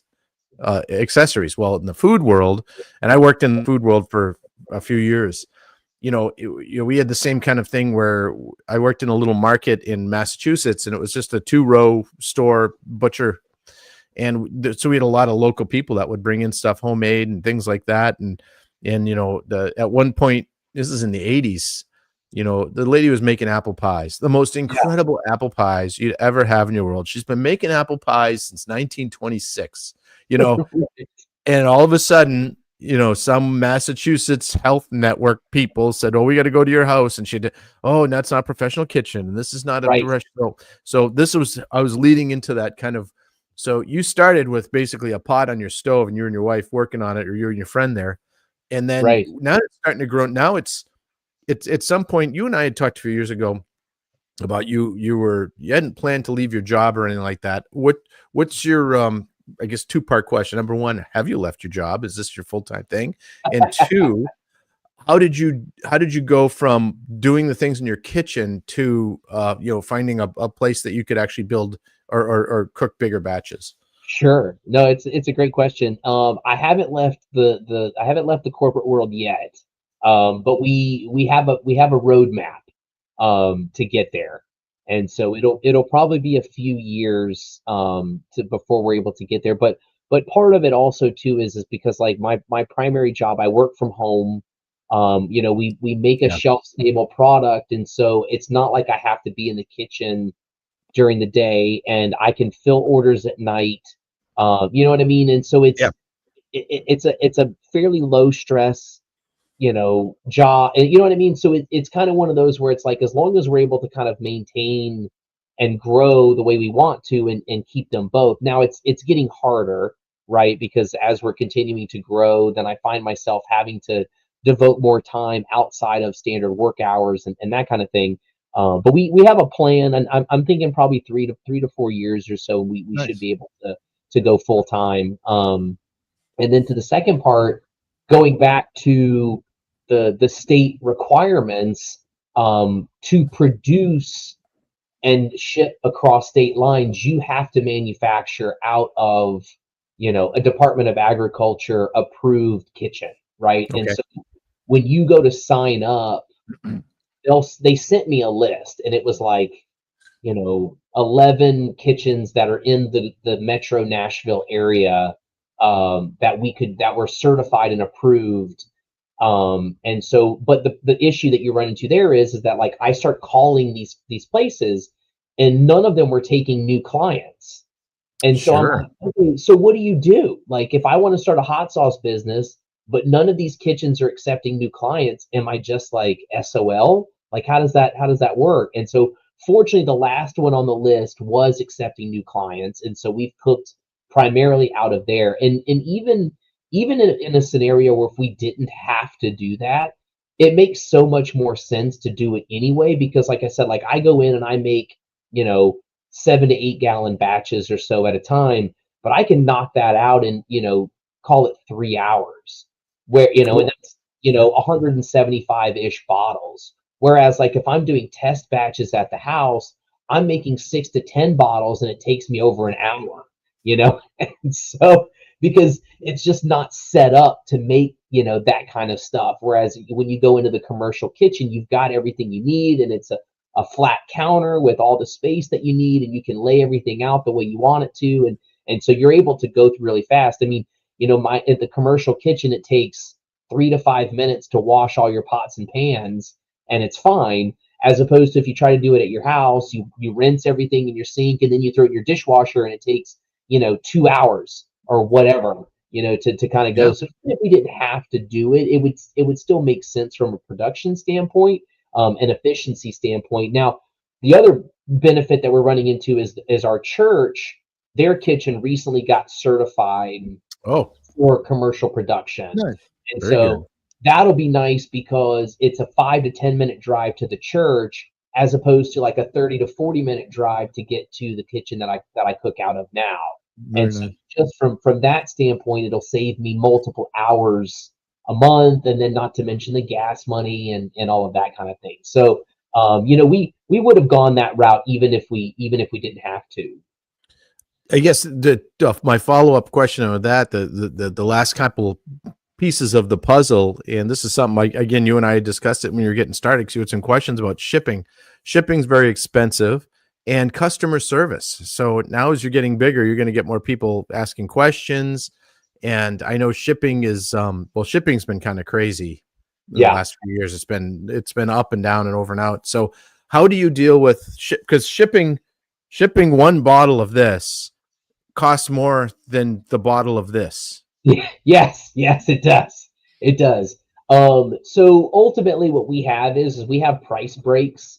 accessories. Well, in the food world, and I worked in the food world for a few years, we had the same kind of thing where I worked in a little market in Massachusetts, and it was just a 2-row store butcher. And so we had a lot of local people that would bring in stuff homemade and things like that. And at one point, this is in the 80s, the lady was making apple pies, the most incredible apple pies you'd ever have in your world. She's been making apple pies since 1926, and all of a sudden, some Massachusetts health network people said, "Oh, we got to go to your house." And she did, "Oh, that's not a professional kitchen. And this is not a Right. professional." So I was leading into that kind of, so you started with basically a pot on your stove and you and your wife working on it, or you and your friend there. And then Right. now it's starting to grow. Now it's at some point, you and I had talked a few years ago about you hadn't planned to leave your job or anything like that. What's your I guess 2-part question. Number 1, have you left your job? Is this your full-time thing? And 2, how did you go from doing the things in your kitchen to finding a place that you could actually build or cook bigger batches? Sure. No, it's a great question. I haven't left the corporate world yet. But we have a roadmap to get there. And so it'll probably be a few years before we're able to get there. But part of it also too is because like my primary job, I work from home. We make a Yeah. shelf stable product, and so it's not like I have to be in the kitchen during the day, and I can fill orders at night. You know what I mean? And so Yeah. it's a fairly low stress job, and you know what I mean? So it's kind of one of those where it's like, as long as we're able to kind of maintain and grow the way we want to, and keep them both. Now it's getting harder, right? Because as we're continuing to grow, then I find myself having to devote more time outside of standard work hours and that kind of thing. But we have a plan, and I'm thinking probably 3 to 4 years or so, we Nice. should be able to go full time. And then to the second part, going back to the state requirements to produce and ship across state lines, you have to manufacture out of a Department of Agriculture approved kitchen, right? Okay. And so when you go to sign up, they sent me a list, and it was like 11 kitchens that are in the Metro Nashville area that were certified and approved. And so, but the issue that you run into there is that like I start calling these places, and none of them were taking new clients. And so Sure. I'm like, okay, so what do you do? Like, if I want to start a hot sauce business, but none of these kitchens are accepting new clients, am I just like SOL? Like, how does that work? And so fortunately, the last one on the list was accepting new clients, and so we've cooked primarily out of there. And even in a scenario where if we didn't have to do that, it makes so much more sense to do it anyway, because like I said, like I go in and I make 7 to 8 gallon batches or so at a time, but I can knock that out in call it 3 hours, where Cool. and that's 175-ish bottles. Whereas like if I'm doing test batches at the house, I'm making 6 to 10 bottles, and it takes me over an hour. And so because it's just not set up to make that kind of stuff. Whereas when you go into the commercial kitchen, you've got everything you need, and it's a flat counter with all the space that you need, and you can lay everything out the way you want it to. And so you're able to go through really fast. I mean, at the commercial kitchen, it takes 3 to 5 minutes to wash all your pots and pans, and it's fine. As opposed to if you try to do it at your house, you rinse everything in your sink, and then you throw it in your dishwasher, and it takes 2 hours or whatever, to kind of go. Yeah. So if we didn't have to do it, it would still make sense from a production standpoint, an efficiency standpoint. Now, the other benefit that we're running into is our church. Their kitchen recently got certified for commercial production. Nice. And Very so good. that'll be nice because it's a 5 to 10 minute drive to the church, as opposed to like a 30 to 40 minute drive to get to the kitchen that I cook out of now. Very And so nice. just from that standpoint, it'll save me multiple hours a month, and then not to mention the gas money and all of that kind of thing. So we would have gone that route even if we didn't have to. I guess my follow-up question on that, the last couple pieces of the puzzle, and this is something again, you and I discussed it when you were getting started, because you had some questions about shipping. Shipping's very expensive, and customer service. So now as you're getting bigger, you're going to get more people asking questions. And I know shipping is shipping's been kind of crazy in the last few years. It's been up and down and over and out. So how do you deal with because shipping one bottle of this costs more than the bottle of this? Yes, it does. It does. So ultimately what we have is we have price breaks,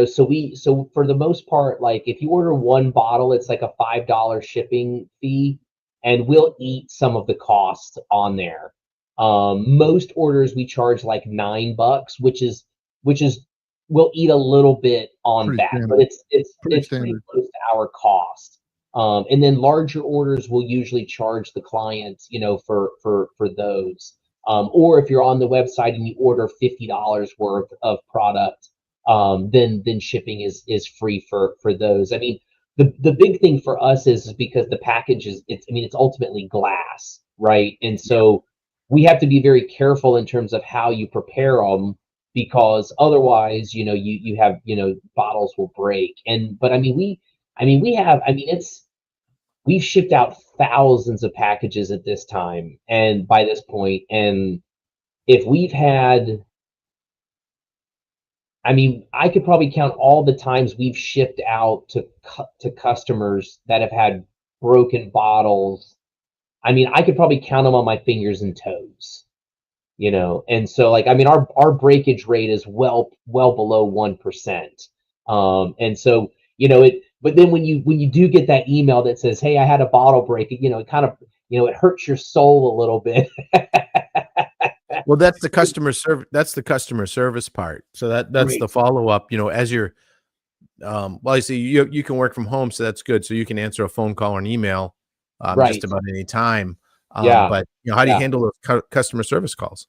so for the most part, like if you order one bottle, it's like a $5 shipping fee, and we'll eat some of the cost on there. Most orders we charge like $9, which is we'll eat a little bit on Pretty that, standard. but it's pretty standard. close to our cost. And then larger orders will usually charge the client, for those. Or if you're on the website and you order $50 worth of product, then shipping is free for those. I mean, the big thing for us is because the package it's ultimately glass, right? And so we have to be very careful in terms of how you prepare them, because otherwise, you have, bottles will break. But we've shipped out thousands of packages at this time, and by this point, and if we've had, I could probably count all the times we've shipped out to customers that have had broken bottles. I could probably count them on my fingers and toes, and so our breakage rate is well below 1%. And so, but then when you do get that email that says, "Hey, I had a bottle break," it kind of, it hurts your soul a little bit. Well, that's the customer service. That's the customer service part. So that's Right. the follow up. As you're, I see you can work from home, so that's good. So you can answer a phone call or an email, Right. just about any time. Yeah. But how do you handle those customer service calls?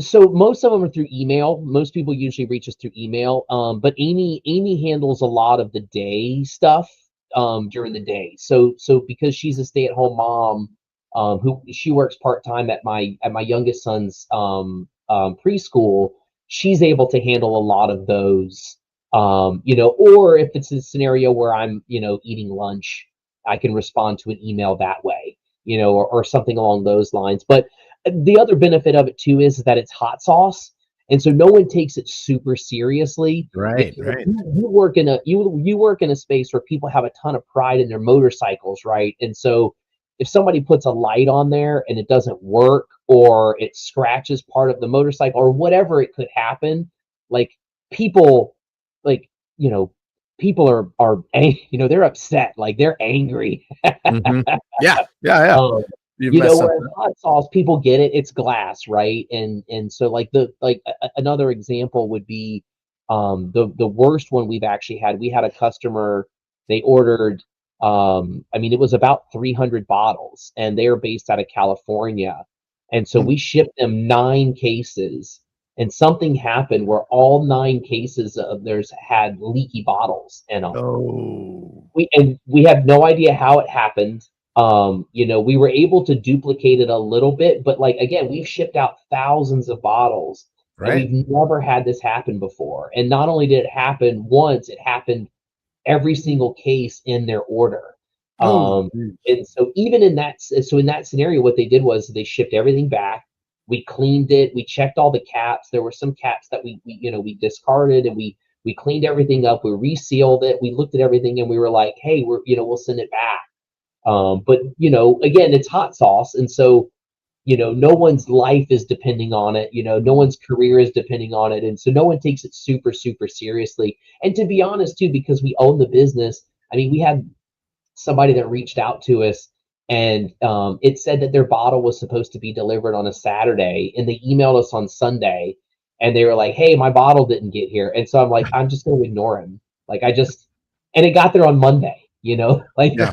So most of them are through email. Most people usually reach us through email. But Amy handles a lot of the day stuff during the day. So because she's a stay-at-home mom, who she works part-time at my youngest son's preschool, she's able to handle a lot of those. Or if it's a scenario where I'm, eating lunch, I can respond to an email that way, or something along those lines. But the other benefit of it too is that it's hot sauce, and so no one takes it super seriously. Right. You work in a space where people have a ton of pride in their motorcycles, right? And so if somebody puts a light on there and it doesn't work, or it scratches part of the motorcycle, or whatever it could happen, like people, people are they're upset, like they're angry. Mhm. Yeah. You've Whereas messed up. hot sauce, people get it, it's glass, right? And so another example would be the worst one we've actually had. We had a customer, they ordered it was about 300 bottles, and they are based out of California. And so we shipped them 9 cases, and something happened where all 9 cases of theirs had leaky bottles in them. Oh. We have no idea how it happened. You know, we were able to duplicate it a little bit, but like, again, we've shipped out thousands of bottles and Right. we've never had this happen before. And not only did it happen once, it happened every single case in their order. Oh, And so even in that, so in that scenario, what they did was they shipped everything back. We cleaned it. We checked all the caps. There were some caps that we you know, we discarded, and we cleaned everything up. We resealed it. We looked at everything and we were like, hey, we're, you know, we'll send it back. But you know, again, it's hot sauce, and so, you know, no one's life is depending on it. You know, no one's career is depending on it, and so no one takes it super, super seriously. And to be honest, too, because we own the business, I mean, we had somebody that reached out to us, and it said that their bottle was supposed to be delivered on a Saturday, and they emailed us on Sunday, and they were like, "Hey, my bottle didn't get here," and so I'm like, I'm just going to ignore him. Like, and it got there on Monday. You know, like. Yeah.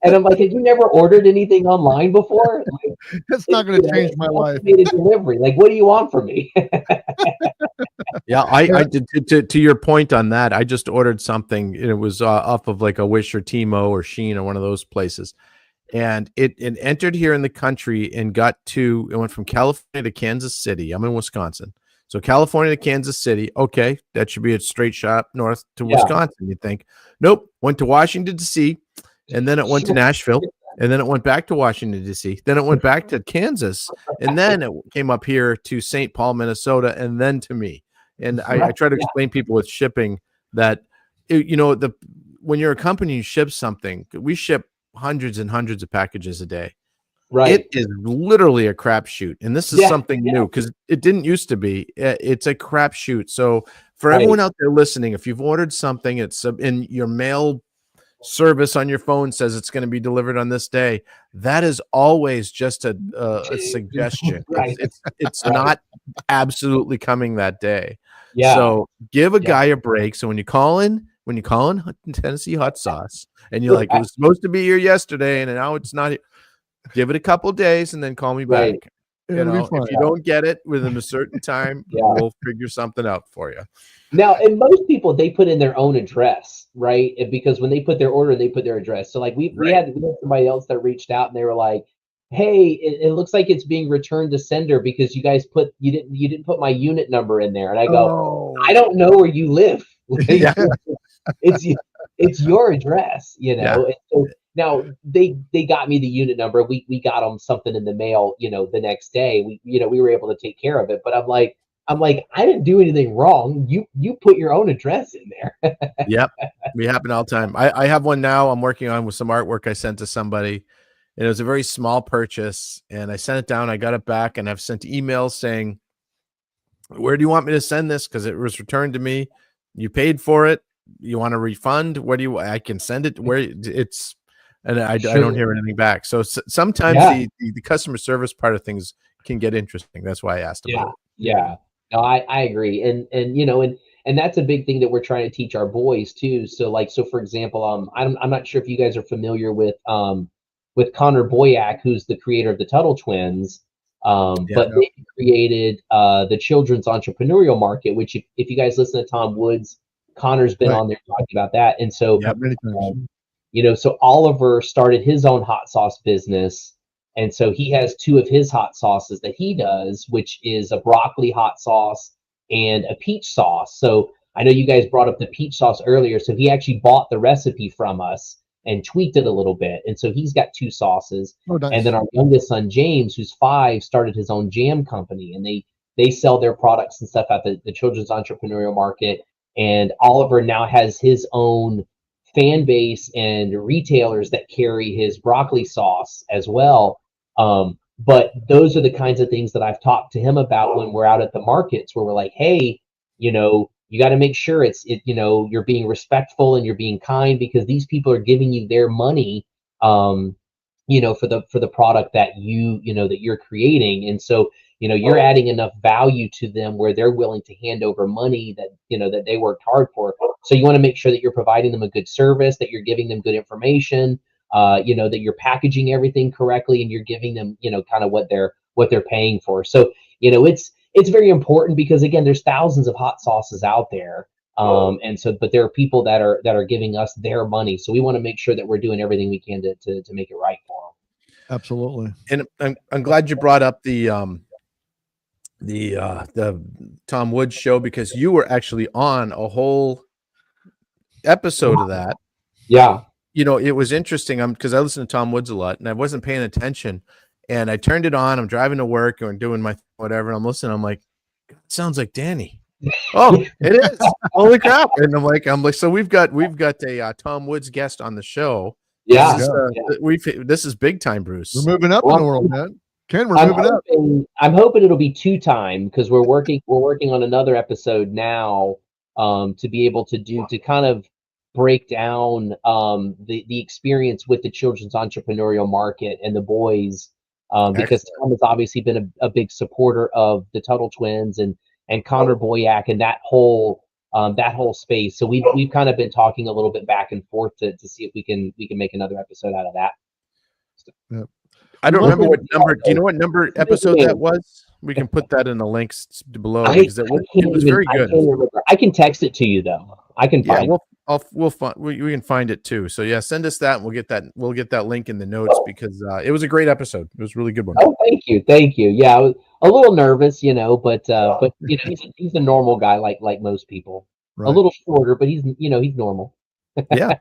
And I'm like, have you never ordered anything online before? Like, it's not going to change my life. Automated delivery. Like, what do you want from me? Yeah, I did to your point on that. I just ordered something, and it was off of like a Wish or Timo or Shein or one of those places, and it entered here in the country and it went from California to Kansas City. I'm in Wisconsin, so California to Kansas City. Okay, that should be a straight shot north to Wisconsin. You think? Nope. Went to Washington D.C. and then it went to Nashville, and then it went back to Washington D.C. Then it went back to Kansas, and then it came up here to St. Paul, Minnesota, and then to me. And I try to explain people with shipping that, you know, when you're a company, you ship something. We ship hundreds and hundreds of packages a day. Right. It is literally a crapshoot, and this is something new because it didn't used to be. It's a crapshoot. So for everyone out there listening, if you've ordered something, it's in your mail service on your phone says it's going to be delivered on this day, that is always just a suggestion. Right. It's not absolutely coming that day. Yeah. So give a guy a break. So when you call in Tennessee Hot Sauce and you're like, it was supposed to be here yesterday and now it's not, give it a couple days and then call me back. You know, if you don't get it within a certain time, we'll figure something out for you. Now, and most people, they put in their own address, right? Because when they put their order, they put their address. So like we had somebody else that reached out and they were like, hey, it looks like it's being returned to sender because you guys you didn't put my unit number in there. And I go, I don't know where you live. It's your address, you know. And so now they got me the unit number. We got them something in the mail, you know, the next day. We were able to take care of it. But I'm like, I didn't do anything wrong. You put your own address in there. Yep. We happen all the time. I have one now I'm working on with some artwork I sent to somebody, and it was a very small purchase, and I sent it down. I got it back, and I've sent emails saying, where do you want me to send this? Because it was returned to me. You paid for it. You want a refund? I can send it where it's, and I don't hear anything back. So sometimes the customer service part of things can get interesting. That's why I asked about it. Yeah. No, I agree. And you know, and that's a big thing that we're trying to teach our boys too. So for example, I'm not sure if you guys are familiar with Connor Boyack, who's the creator of the Tuttle Twins. But they created the children's entrepreneurial market, which if you guys listen to Tom Woods, Connor's been on there talking about that. And so you know, so Oliver started his own hot sauce business. And so he has two of his hot sauces that he does, which is a broccoli hot sauce and a peach sauce. So I know you guys brought up the peach sauce earlier. So he actually bought the recipe from us and tweaked it a little bit. And so he's got two sauces. Nice. And then our youngest son, James, who's 5, started his own jam company. And they sell their products and stuff at the children's entrepreneurial market. And Oliver now has his own fan base and retailers that carry his broccoli sauce as well. But those are the kinds of things that I've talked to him about when we're out at the markets, where we're like, hey, you know, you got to make sure you know, you're being respectful and you're being kind, because these people are giving you their money, you know, for the product that that you're creating. And so, you know, you're adding enough value to them where they're willing to hand over money that, you know, that they worked hard for. So you want to make sure that you're providing them a good service, that you're giving them good information, you know, that you're packaging everything correctly, and you're giving them, you know, kind of what they're paying for. So, you know, it's very important, because again, there's thousands of hot sauces out there. And so, but there are people that are giving us their money, so we want to make sure that we're doing everything we can to make it right for them. Absolutely. And I'm glad you brought up the Tom Woods show, because you were actually on a whole episode of that. Yeah. You know, it was interesting. Because I listen to Tom Woods a lot, and I wasn't paying attention, and I turned it on. I'm driving to work or doing my whatever, and I'm listening. I'm like, God, it sounds like Danny. Oh, it is. Holy crap. And I'm like, so we've got a Tom Woods guest on the show. Yeah. This is big time, Bruce. We're moving up in the world, man. Ken, we're moving up. I'm hoping it'll be 2-time, because we're working on another episode now, to be able to kind of break down the experience with the children's entrepreneurial market and the boys, because Tom has obviously been a big supporter of the Tuttle twins and Connor Boyack and that whole space. So we've kind of been talking a little bit back and forth to see if we can make another episode out of that. Yep. I don't remember what number. Do you know what number episode that was? We can put that in the links below, because it was very good. I can text it to you though. I can find it. We can find it too. So yeah, send us that, and we'll get that link in the notes, because it was a great episode. It was a really good one. Oh, thank you. Yeah, I was a little nervous, you know, but you know, he's a normal guy like most people. Right. A little shorter, but he's normal. Yeah.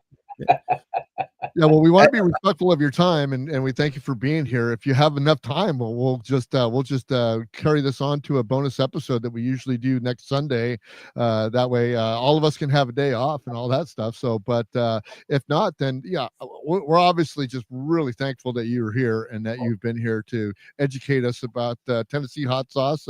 Yeah, well, we want to be respectful of your time, and we thank you for being here. If you have enough time, we'll just carry this on to a bonus episode that we usually do next Sunday. That way, all of us can have a day off and all that stuff. So, but if not, then yeah, we're obviously just really thankful that you're here and that you've been here to educate us about Tennessee hot sauce.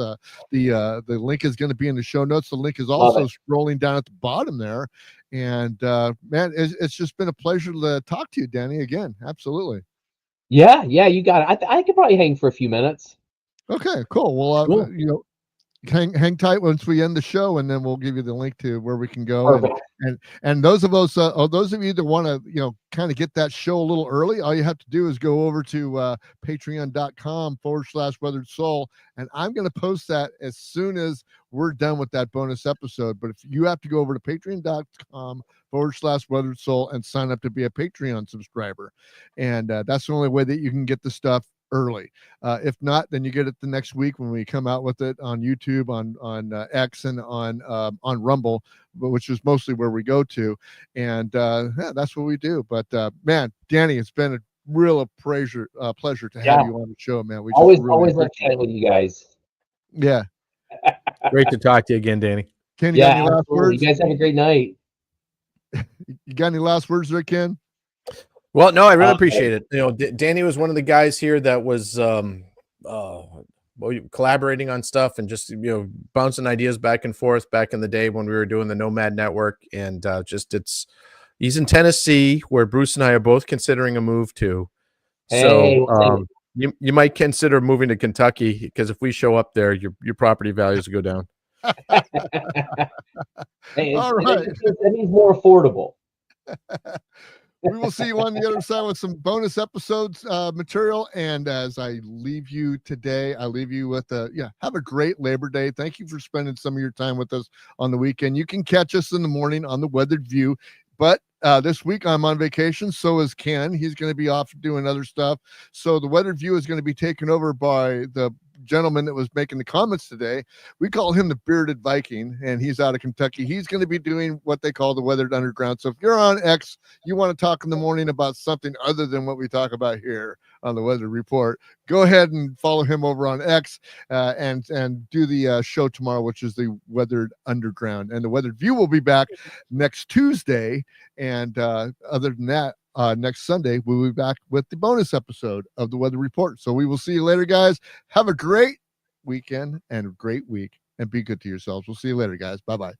The link is going to be in the show notes. The link is also scrolling down at the bottom there. And man, it's just been a pleasure to talk to you, Danny, again. Absolutely. Yeah, you got it. I could probably hang for a few minutes. Okay, cool. Well, cool. You know, hang tight once we end the show, and then we'll give you the link to where we can go. And those of you that want to, kind of get that show a little early, all you have to do is go over to patreon.com/weathered soul, and I'm going to post that as soon as we're done with that bonus episode. But if you have to go over to patreon.com/weathered soul and sign up to be a Patreon subscriber, and that's the only way that you can get the stuff early. If not, then you get it the next week when we come out with it on YouTube, on X, and on Rumble, which is mostly where we go to. And yeah, that's what we do. But man, Danny, it's been a real pleasure to have you on the show, man. We always like chatting with you guys. Yeah. Great to talk to you again, Danny. Ken, you got any last words? You guys have a great night. You got any last words there, Ken? Well, no, I really appreciate it. Danny was one of the guys here that was collaborating on stuff and just bouncing ideas back and forth back in the day when we were doing the Nomad Network, and he's in Tennessee, where Bruce and I are both considering a move to. So you might consider moving to Kentucky, because if we show up there, your property values will go down. All right, that means more affordable. We will see you on the other side with some bonus episodes material. And as I leave you today, I leave you with have a great Labor Day. Thank you for spending some of your time with us on the weekend. You can catch us in the morning on the Weathered View, but this week I'm on vacation. So is Ken. He's going to be off doing other stuff. So the Weathered View is going to be taken over by the gentleman that was making the comments today. We call him the Bearded Viking, and he's out of Kentucky. He's going to be doing what they call the Weathered Underground. So if you're on X, you want to talk in the morning about something other than what we talk about here on the Weather Report, go ahead and follow him over on X and do the show tomorrow, which is the Weathered Underground. And the Weathered View will be back next Tuesday. And other than that, next Sunday, we'll be back with the bonus episode of the Weather Report. So we will see you later, guys. Have a great weekend and a great week, and be good to yourselves. We'll see you later, guys. Bye-bye.